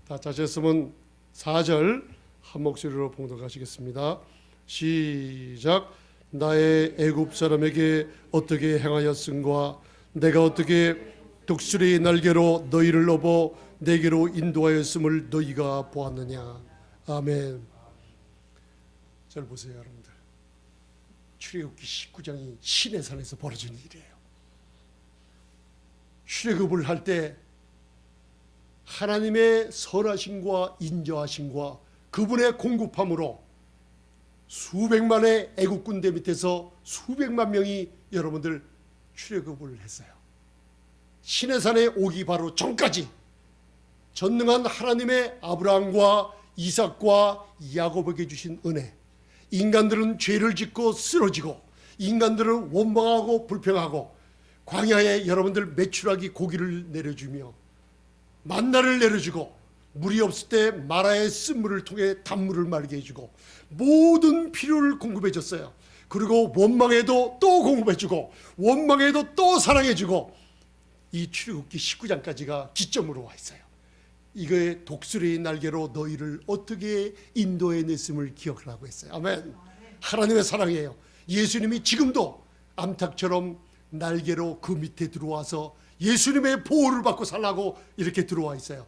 다 찾으셨으면 4절 한 목소리로 봉독하시겠습니다. 시작. 나의 애굽 사람에게 어떻게 행하였음과 내가 어떻게 독수리의 날개로 너희를 업어 내게로 인도하였음을 너희가 보았느냐. 아멘. 잘 보세요, 여러분들. 출애굽기 19장이 시내산에서 벌어진 일이에요. 출애굽을 할 때 하나님의 선하심과 인자하심과 그분의 공급함으로 수백만의 애국 군대 밑에서 수백만 명이 여러분들 출애굽을 했어요. 시내산에 오기 바로 전까지 전능한 하나님의 아브라함과 이삭과 야곱에게 주신 은혜, 인간들은 죄를 짓고 쓰러지고 인간들은 원망하고 불평하고 광야에 여러분들 메추라기 고기를 내려주며 만나를 내려주고 물이 없을 때 마라의 쓴물을 통해 단물을 마르게 해주고 모든 필요를 공급해줬어요. 그리고 원망해도 또 공급해주고 원망해도 또 사랑해주고 이 출애굽기 19장까지가 기점으로 와 있어요. 이거의 독수리의 날개로 너희를 어떻게 인도해냈음을 기억하라고 했어요. 아멘. 하나님의 사랑이에요. 예수님이 지금도 암탉처럼 날개로 그 밑에 들어와서 예수님의 보호를 받고 살라고 이렇게 들어와 있어요.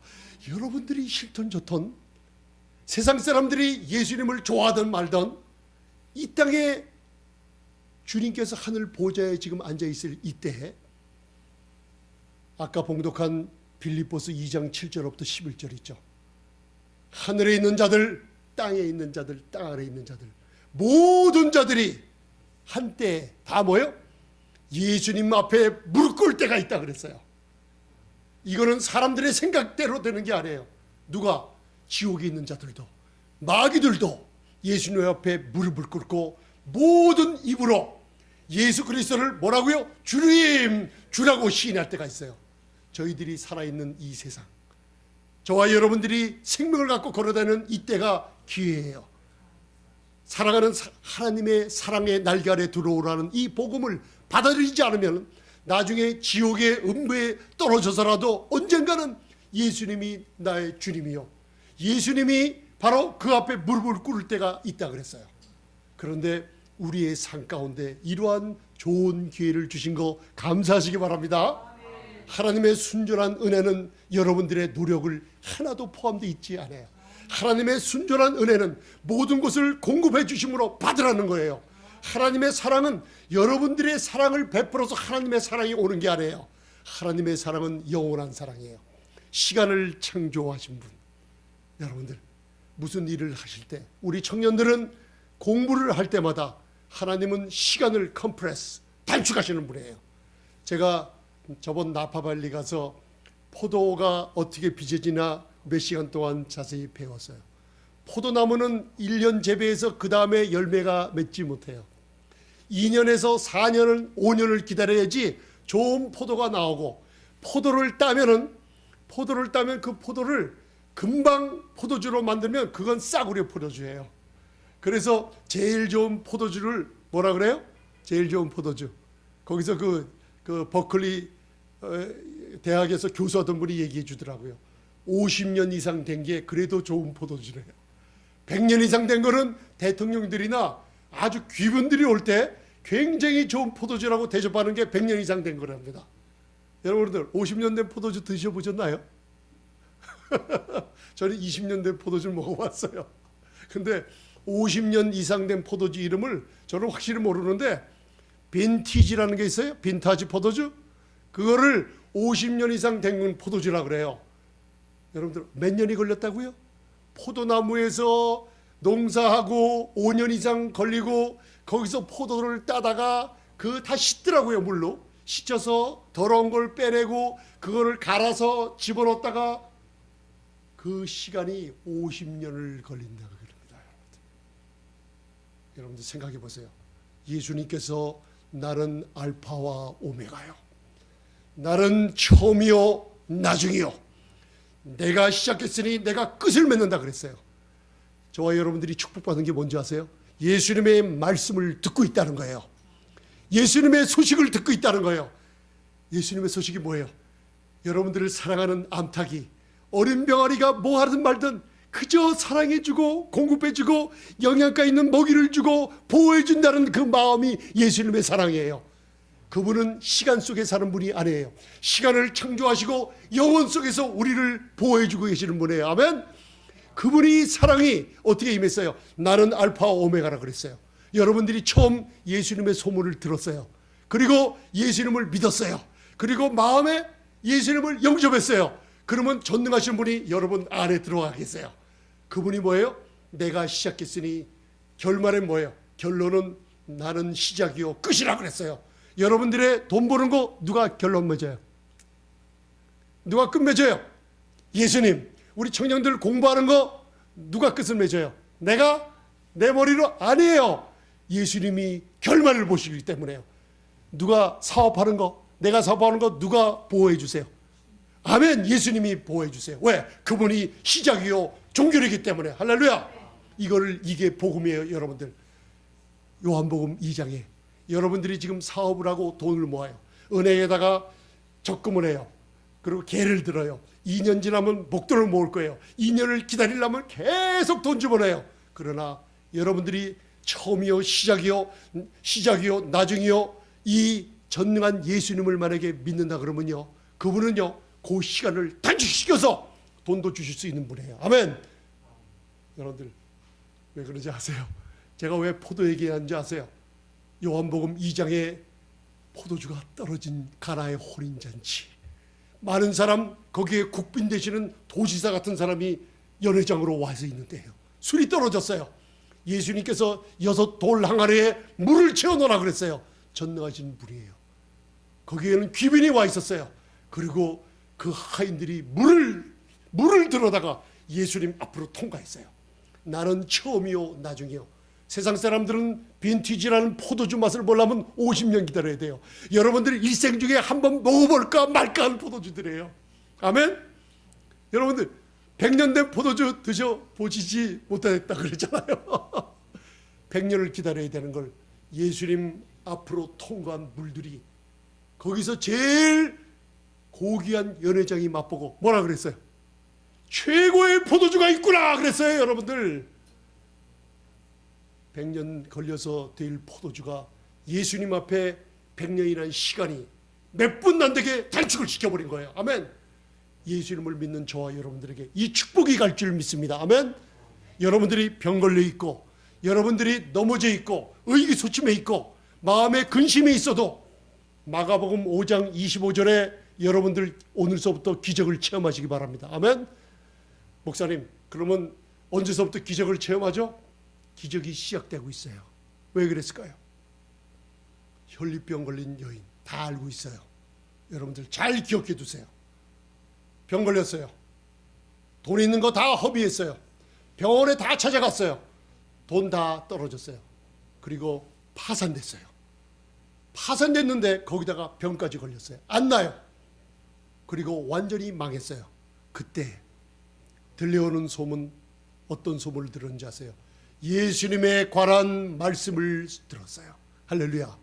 여러분들이 싫던 좋던 세상 사람들이 예수님을 좋아하든 말든 이 땅에 주님께서 하늘 보좌에 지금 앉아있을 이때에 아까 봉독한 빌립보서 2장 7절부터 11절 있죠. 하늘에 있는 자들, 땅에 있는 자들, 땅 아래에 있는 자들 모든 자들이 한때 다 뭐예요? 예수님 앞에 무릎 꿇을 때가 있다 그랬어요. 이거는 사람들의 생각대로 되는 게 아니에요. 누가? 지옥에 있는 자들도 마귀들도 예수님 앞에 무릎을 꿇고 모든 입으로 예수 그리스도를 뭐라고요? 주님, 주라고 시인할 때가 있어요. 저희들이 살아있는 이 세상, 저와 여러분들이 생명을 갖고 걸어다니는 이때가 기회예요. 사랑하는 하나님의 사랑의 날개 아래 들어오라는 이 복음을 받아들이지 않으면 나중에 지옥의 음부에 떨어져서라도 언젠가는 예수님이 나의 주님이요, 예수님이 바로 그 앞에 무릎을 꿇을 때가 있다 그랬어요. 그런데 우리의 삶 가운데 이러한 좋은 기회를 주신 거 감사하시기 바랍니다. 하나님의 순전한 은혜는 여러분들의 노력을 하나도 포함되어 있지 않아요. 하나님의 순전한 은혜는 모든 것을 공급해 주심으로 받으라는 거예요. 하나님의 사랑은 여러분들의 사랑을 베풀어서 하나님의 사랑이 오는 게 아니에요. 하나님의 사랑은 영원한 사랑이에요. 시간을 창조하신 분, 여러분들 무슨 일을 하실 때, 우리 청년들은 공부를 할 때마다 하나님은 시간을 컴프레스, 단축하시는 분이에요. 제가 저번 나파발리 가서 포도가 어떻게 빚어지나 몇 시간 동안 자세히 배웠어요. 포도나무는 1년 재배해서 그 다음에 열매가 맺지 못해요. 2년에서 4년을 5년을 기다려야지 좋은 포도가 나오고, 포도를 따면 그 포도를 금방 포도주로 만들면 그건 싸구려 포도주예요. 그래서 제일 좋은 포도주를 뭐라 그래요? 제일 좋은 포도주. 거기서 그 버클리 대학에서 교수하던 분이 얘기해 주더라고요. 50년 이상 된 게 그래도 좋은 포도주래요. 100년 이상 된 거는 대통령들이나 아주 귀분들이 올 때 굉장히 좋은 포도주라고 대접하는 게 100년 이상 된 거랍니다. 여러분들 50년 된 포도주 드셔보셨나요? 저는 20년 된 포도주 먹어봤어요. 근데 50년 이상 된 포도주 이름을 저는 확실히 모르는데 빈티지라는 게 있어요. 빈타지 포도주. 그거를 50년 이상 된 포도주라 그래요. 여러분들 몇 년이 걸렸다고요? 포도나무에서 농사하고 5년 이상 걸리고 거기서 포도를 따다가 그 다 씻더라고요. 물로 씻어서 더러운 걸 빼내고 그거를 갈아서 집어넣었다가 그 시간이 50년을 걸린다고 그럽니다. 여러분들 생각해 보세요. 예수님께서 나는 알파와 오메가요, 나는 처음이요 나중이요. 내가 시작했으니 내가 끝을 맺는다 그랬어요. 저와 여러분들이 축복받은 게 뭔지 아세요? 예수님의 말씀을 듣고 있다는 거예요. 예수님의 소식을 듣고 있다는 거예요. 예수님의 소식이 뭐예요? 여러분들을 사랑하는 암탉이, 어린 병아리가 뭐 하든 말든 그저 사랑해주고 공급해주고 영양가 있는 먹이를 주고 보호해준다는 그 마음이 예수님의 사랑이에요. 그분은 시간 속에 사는 분이 아니에요. 시간을 창조하시고 영혼 속에서 우리를 보호해주고 계시는 분이에요. 아멘. 그분이 사랑이 어떻게 임했어요? 나는 알파와 오메가라 그랬어요. 여러분들이 처음 예수님의 소문을 들었어요. 그리고 예수님을 믿었어요. 그리고 마음에 예수님을 영접했어요. 그러면 전능하신 분이 여러분 안에 들어가 계세요. 그분이 뭐예요? 내가 시작했으니 결말은 뭐예요? 결론은 나는 시작이요 끝이라 그랬어요. 여러분들의 돈 버는 거 누가 결론 맺어요? 누가 끝 맺어요? 예수님. 우리 청년들 공부하는 거 누가 끝을 맺어요? 내가? 내 머리로? 아니에요. 예수님이 결말을 보시기 때문에요. 누가 사업하는 거, 내가 사업하는 거 누가 보호해 주세요? 아멘. 예수님이 보호해 주세요. 왜? 그분이 시작이요 종결이기 때문에. 할렐루야. 이게 복음이에요. 여러분들, 요한복음 2장에 여러분들이 지금 사업을 하고 돈을 모아요. 은행에다가 적금을 해요. 그리고 개를 들어요. 2년 지나면 목돈을 모을 거예요. 2년을 기다리려면 계속 돈 집어넣어요. 그러나 여러분들이 처음이요 시작이요 나중이요 이 전능한 예수님을 만약에 믿는다 그러면요, 그분은요 그 시간을 단축시켜서 돈도 주실 수 있는 분이에요. 아멘. 여러분들 왜 그런지 아세요? 제가 왜 포도 얘기하는지 아세요? 요한복음 2장에 포도주가 떨어진 가나의 혼인잔치, 많은 사람, 거기에 국빈 되시는 도지사 같은 사람이 연회장으로 와서 있는데요, 술이 떨어졌어요. 예수님께서 6돌 항아리에 물을 채워놓으라 그랬어요. 전능하신 분이에요. 거기에는 귀빈이 와 있었어요. 그리고 그 하인들이 물을 들어다가 예수님 앞으로 통과했어요. 나는 처음이요 나중이요. 세상 사람들은 빈티지라는 포도주 맛을 보려면 50년 기다려야 돼요. 여러분들이 일생 중에 한번 먹어볼까 말까 하는 포도주들이에요. 아멘. 여러분들 100년 된 포도주 드셔보시지 못했다 그랬잖아요. 100년을 기다려야 되는 걸 예수님 앞으로 통과한 물들이, 거기서 제일 고귀한 연회장이 맛보고 뭐라 그랬어요? 최고의 포도주가 있구나 그랬어요. 여러분들 100년 걸려서 될 포도주가 예수님 앞에 100년이라는 시간이 몇 분 안 되게 단축을 시켜버린 거예요. 아멘. 예수님을 믿는 저와 여러분들에게 이 축복이 갈 줄 믿습니다. 아멘. 여러분들이 병 걸려 있고, 여러분들이 넘어져 있고, 의기소침해 있고, 마음에 근심이 있어도 마가복음 5장 25절에 여러분들 오늘서부터 기적을 체험하시기 바랍니다. 아멘. 목사님, 그러면 언제서부터 기적을 체험하죠? 기적이 시작되고 있어요. 왜 그랬을까요? 혈리병 걸린 여인 다 알고 있어요. 여러분들 잘 기억해 두세요. 병 걸렸어요. 돈 있는 거 다 허비했어요. 병원에 다 찾아갔어요. 돈 다 떨어졌어요. 그리고 파산됐어요. 파산됐는데 거기다가 병까지 걸렸어요. 안 나요. 그리고 완전히 망했어요. 그때 들려오는 소문, 어떤 소문을 들었는지 아세요? 예수님에 관한 말씀을 들었어요. 할렐루야.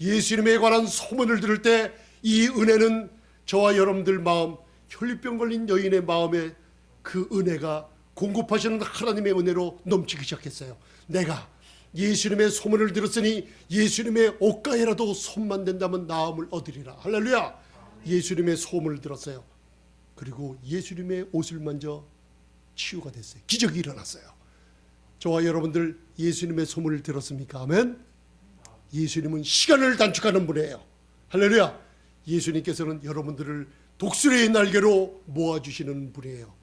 예수님에 관한 소문을 들을 때 이 은혜는 저와 여러분들 마음, 혈류병 걸린 여인의 마음에 그 은혜가 공급하시는 하나님의 은혜로 넘치기 시작했어요. 내가 예수님의 소문을 들었으니 예수님의 옷가에라도 손만 댄다면 나음을 얻으리라. 할렐루야. 예수님의 소문을 들었어요. 그리고 예수님의 옷을 만져 치유가 됐어요. 기적이 일어났어요. 저와 여러분들 예수님의 소문을 들었습니까? 아멘. 예수님은 시간을 단축하는 분이에요. 할렐루야. 예수님께서는 여러분들을 독수리의 날개로 모아주시는 분이에요.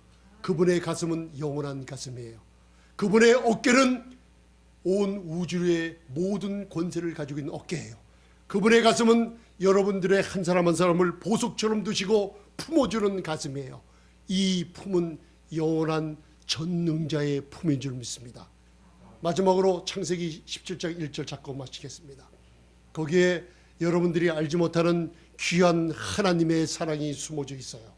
그분의 가슴은 영원한 가슴이에요. 그분의 어깨는 온 우주의 모든 권세를 가지고 있는 어깨예요. 그분의 가슴은 여러분들의 한 사람 한 사람을 보석처럼 두시고 품어주는 가슴이에요. 이 품은 영원한 전능자의 품인 줄 믿습니다. 마지막으로 창세기 17장 1절 잡고 마치겠습니다. 거기에 여러분들이 알지 못하는 귀한 하나님의 사랑이 숨어져 있어요.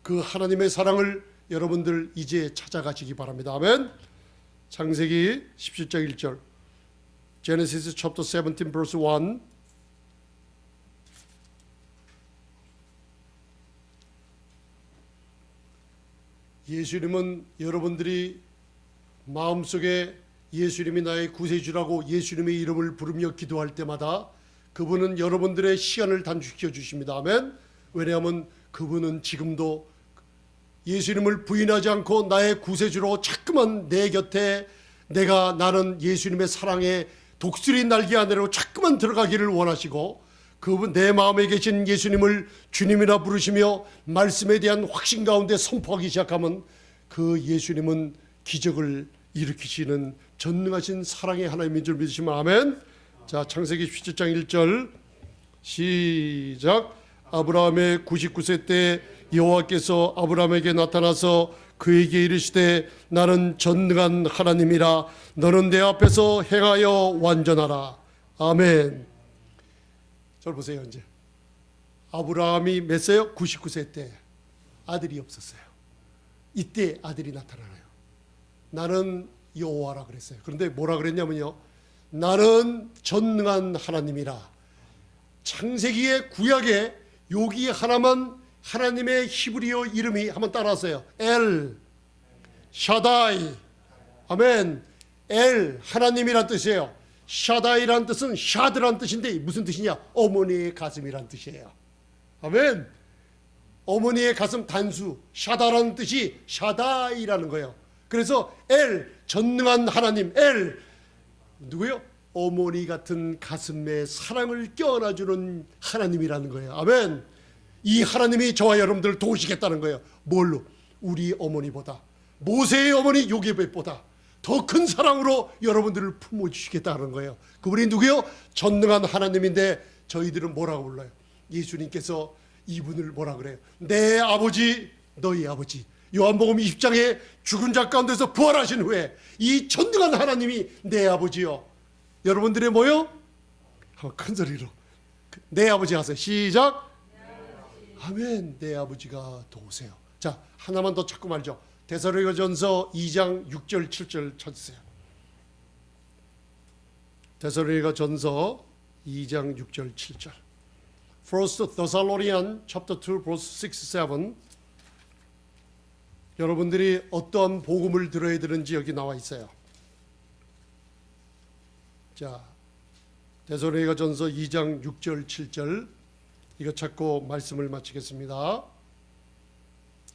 그 하나님의 사랑을 여러분들 이제 찾아가시기 바랍니다. 아멘. 창세기 17장 1절 Genesis chapter 17 verse 1 예수님은 여러분들이 마음속에 예수님이 나의 구세주라고 예수님의 이름을 부르며 기도할 때마다 그분은 여러분들의 시간을 단축시켜 주십니다. 아멘. 왜냐하면 그분은 지금도 예수님을 부인하지 않고 나의 구세주로 자꾸만 내 곁에 나는 예수님의 사랑에 독수리 날개 안으로 자꾸만 들어가기를 원하시고 그분 내 마음에 계신 예수님을 주님이라 부르시며 말씀에 대한 확신 가운데 선포하기 시작하면 그 예수님은 기적을 일으키시는 전능하신 사랑의 하나님인 줄 믿으시면 아멘. 자, 창세기 17장 1절 시작. 아브라함의 99세 때 여호와께서 아브라함에게 나타나서 그에게 이르시되 나는 전능한 하나님이라 너는 내 앞에서 행하여 완전하라. 아멘. 저를 보세요. 이제 아브라함이 몇 세요? 99세 때 아들이 없었어요. 이때 아들이 나타나요. 나는 여호와라 그랬어요. 그런데 뭐라 그랬냐면요, 나는 전능한 하나님이라. 창세기의 구약에 여기 하나만 하나님의 히브리어 이름이 한번 따라하세요. 엘 샤다이. 아멘. 엘 하나님이란 뜻이에요. 샤다이란 뜻은 샤드란 뜻인데 무슨 뜻이냐? 어머니의 가슴이란 뜻이에요. 아멘. 어머니의 가슴 단수 샤다라는 뜻이 샤다이라는 거예요. 그래서 엘 전능한 하나님, 엘 누구요? 어머니 같은 가슴에 사랑을 껴안아주는 하나님이라는 거예요. 아멘. 이 하나님이 저와 여러분들을 도우시겠다는 거예요. 뭘로? 우리 어머니보다, 모세의 어머니 요게벳보다 더 큰 사랑으로 여러분들을 품어주시겠다는 거예요. 그분이 누구요? 전능한 하나님인데 저희들은 뭐라고 불러요? 예수님께서 이분을 뭐라 그래요? 내 아버지, 너희 아버지. 요한복음 20장에 죽은 자 가운데서 부활하신 후에 이 전능한 하나님이 내 아버지요. 여러분들의 뭐요? 한번 큰 소리로 내 아버지 하세요. 시작. 아멘. 내 아버지가 도우세요. 자, 하나만 더 찾고 말죠. 데살로니가전서 2장 6절 7절 찾으세요. 데살로니가전서 2장 6절 7절. First Thessalonians chapter 2 verse 6, 7. 여러분들이 어떠한 복음을 들어야 되는지 여기 나와 있어요. 자, 데살로니가전서 2장 6절 7절 이거 찾고 말씀을 마치겠습니다.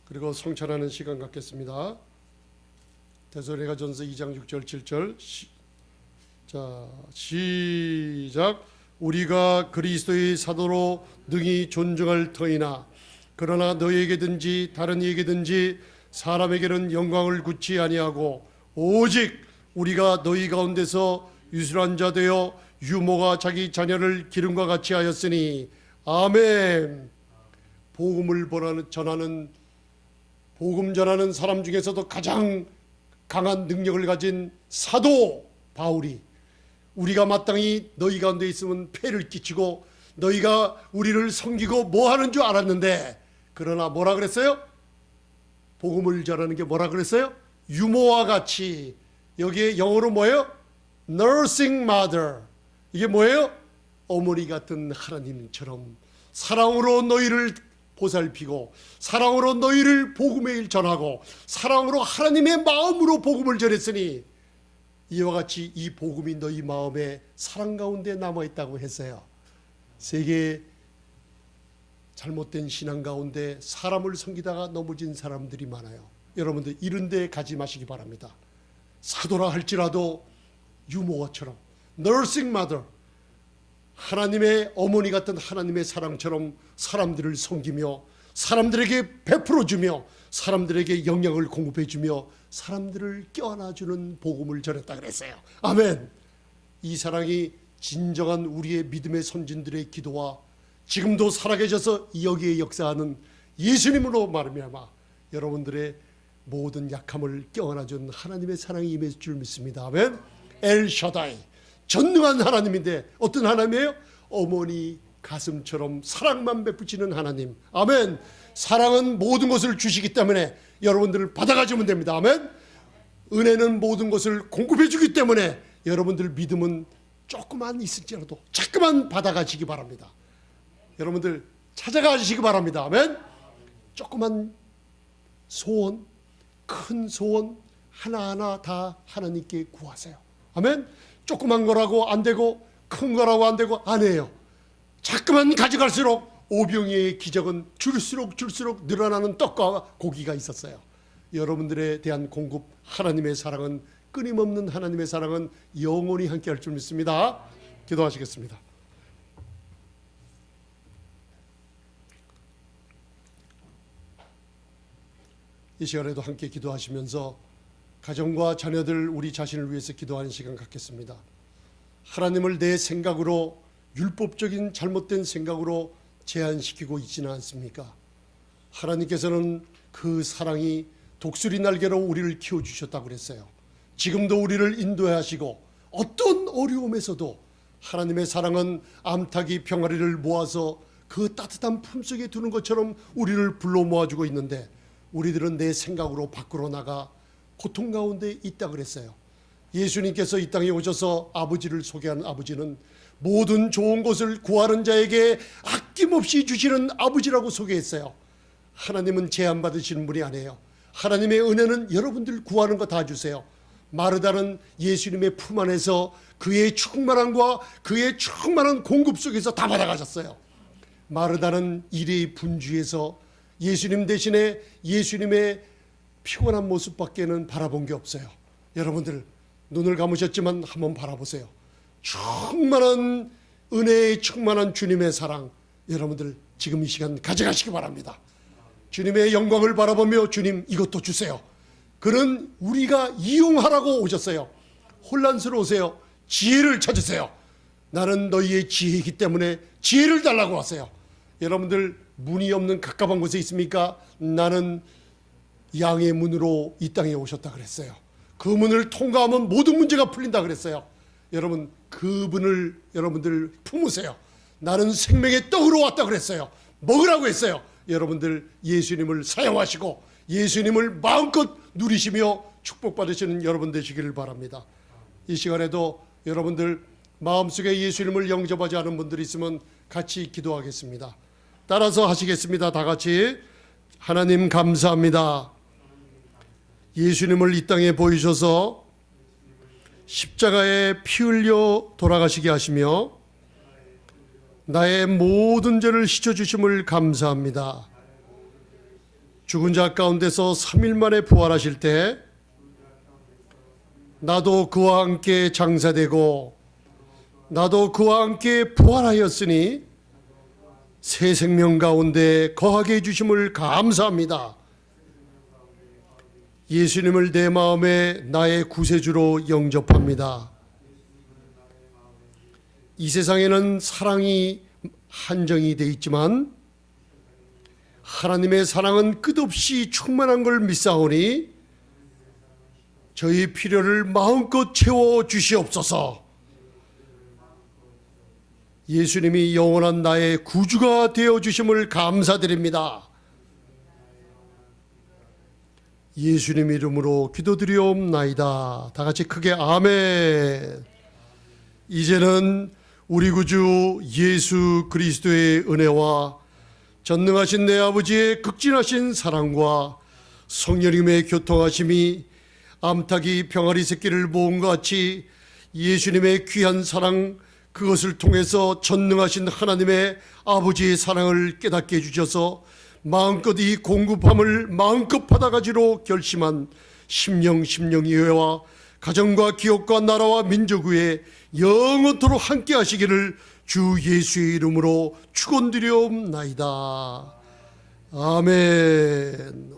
그리고 성찬하는 시간 갖겠습니다. 데살로니가전서 2장 6절 7절 자, 시작. 우리가 그리스도의 사도로 능히 존중할 터이나 그러나 너희에게든지 다른 이에게든지 사람에게는 영광을 굳지 아니하고 오직 우리가 너희 가운데서 유술한 자 되어 유모가 자기 자녀를 기름과 같이 하였으니 아멘. 복음을 전하는 복음 전하는 사람 중에서도 가장 강한 능력을 가진 사도 바울이 우리가 마땅히 너희 가운데 있으면 폐를 끼치고 너희가 우리를 섬기고 뭐 하는 줄 알았는데 그러나 뭐라 그랬어요? 복음을 전하는 게 뭐라 그랬어요? 유모와 같이. 여기에 영어로 뭐예요? nursing mother. 이게 뭐예요? 어머니 같은 하나님처럼 사랑으로 너희를 보살피고 사랑으로 너희를 복음의 일 전하고 사랑으로 하나님의 마음으로 복음을 전했으니 이와 같이 이 복음이 너희 마음에 사랑 가운데 남아있다고 했어요. 세계 잘못된 신앙 가운데 사람을 섬기다가 넘어진 사람들이 많아요. 여러분들 이런 데 가지 마시기 바랍니다. 사도라 할지라도 유모와처럼 nursing mother, 하나님의 어머니 같은 하나님의 사랑처럼 사람들을 섬기며 사람들에게 베풀어주며 사람들에게 영향을 공급해주며 사람들을 껴안아주는 복음을 전했다 그랬어요. 아멘. 이 사랑이 진정한 우리의 믿음의 선진들의 기도와 지금도 살아계셔서 여기에 역사하는 예수님으로 말미암아 여러분들의 모든 약함을 껴안아준 하나님의 사랑이 임했을 줄 믿습니다. 아멘. 엘샤다이, 전능한 하나님인데 어떤 하나님이에요? 어머니 가슴처럼 사랑만 베푸시는 하나님. 아멘. 사랑은 모든 것을 주시기 때문에 여러분들 받아가시면 됩니다. 아멘. 은혜는 모든 것을 공급해 주기 때문에 여러분들 믿음은 조금만 있을지라도 자꾸만 받아가시기 바랍니다. 여러분들 찾아가시기 바랍니다. 아멘. 조그만 소원, 큰 소원 하나하나 다 하나님께 구하세요. 아멘. 조그만 거라고 안 되고 큰 거라고 안 되고 안 해요. 자꾸만 가져갈수록 오병이의 기적은 줄수록 늘어나는 떡과 고기가 있었어요. 여러분들에 대한 공급, 하나님의 사랑은, 끊임없는 하나님의 사랑은 영원히 함께할 줄 믿습니다. 기도하시겠습니다. 이 시간에도 함께 기도하시면서 가정과 자녀들, 우리 자신을 위해서 기도하는 시간 갖겠습니다. 하나님을 내 생각으로, 율법적인 잘못된 생각으로 제한시키고 있지는 않습니까? 하나님께서는 그 사랑이 독수리 날개로 우리를 키워주셨다고 그랬어요. 지금도 우리를 인도하시고 어떤 어려움에서도 하나님의 사랑은 암탉이 병아리를 모아서 그 따뜻한 품속에 두는 것처럼 우리를 불러 모아주고 있는데, 우리들은 내 생각으로 밖으로 나가 고통 가운데 있다 그랬어요. 예수님께서 이 땅에 오셔서 아버지를 소개한 아버지는 모든 좋은 것을 구하는 자에게 아낌없이 주시는 아버지라고 소개했어요. 하나님은 제한받으시는 분이 아니에요. 하나님의 은혜는 여러분들 구하는 거 다 주세요. 마르다는 예수님의 품 안에서 그의 충만함과 그의 충만한 공급 속에서 다 받아가셨어요. 마르다는 일의 분주에서 예수님 대신에 예수님의 피곤한 모습밖에는 바라본 게 없어요. 여러분들 눈을 감으셨지만 한번 바라보세요. 충만한 은혜의 충만한 주님의 사랑, 여러분들 지금 이 시간 가져가시기 바랍니다. 주님의 영광을 바라보며 주님 이것도 주세요. 그는 우리가 이용하라고 오셨어요. 혼란스러우세요? 지혜를 찾으세요. 나는 너희의 지혜이기 때문에 지혜를 달라고 하세요. 여러분들 문이 없는 갑갑한 곳에 있습니까? 나는 양의 문으로 이 땅에 오셨다 그랬어요. 그 문을 통과하면 모든 문제가 풀린다 그랬어요. 여러분 그분을 여러분들 품으세요. 나는 생명의 떡으로 왔다 그랬어요. 먹으라고 했어요. 여러분들 예수님을 사용하시고 예수님을 마음껏 누리시며 축복받으시는 여러분 되시기를 바랍니다. 이 시간에도 여러분들 마음속에 예수님을 영접하지 않은 분들이 있으면 같이 기도하겠습니다. 따라서 하시겠습니다. 다 같이. 하나님 감사합니다. 예수님을 이 땅에 보이셔서 십자가에 피 흘려 돌아가시게 하시며 나의 모든 죄를 씻어주심을 감사합니다. 죽은 자 가운데서 3일 만에 부활하실 때 나도 그와 함께 장사되고 나도 그와 함께 부활하였으니 새 생명 가운데 거하게 해주심을 감사합니다. 예수님을 내 마음에 나의 구세주로 영접합니다. 이 세상에는 사랑이 한정이 되어 있지만 하나님의 사랑은 끝없이 충만한 걸 믿사오니 저희 필요를 마음껏 채워주시옵소서. 예수님이 영원한 나의 구주가 되어주심을 감사드립니다. 예수님 이름으로 기도드리옵나이다. 다 같이 크게 아멘. 이제는 우리 구주 예수 그리스도의 은혜와 전능하신 내 아버지의 극진하신 사랑과 성령님의 교통하심이 암탉이 병아리 새끼를 모은 것 같이 예수님의 귀한 사랑, 그것을 통해서 전능하신 하나님의 아버지의 사랑을 깨닫게 해주셔서 마음껏 이 공급함을 마음껏 받아가지로 결심한 심령이회와 가정과 기업과 나라와 민족 위에 영원토록 함께 하시기를 주 예수의 이름으로 축원드리옵나이다. 아멘.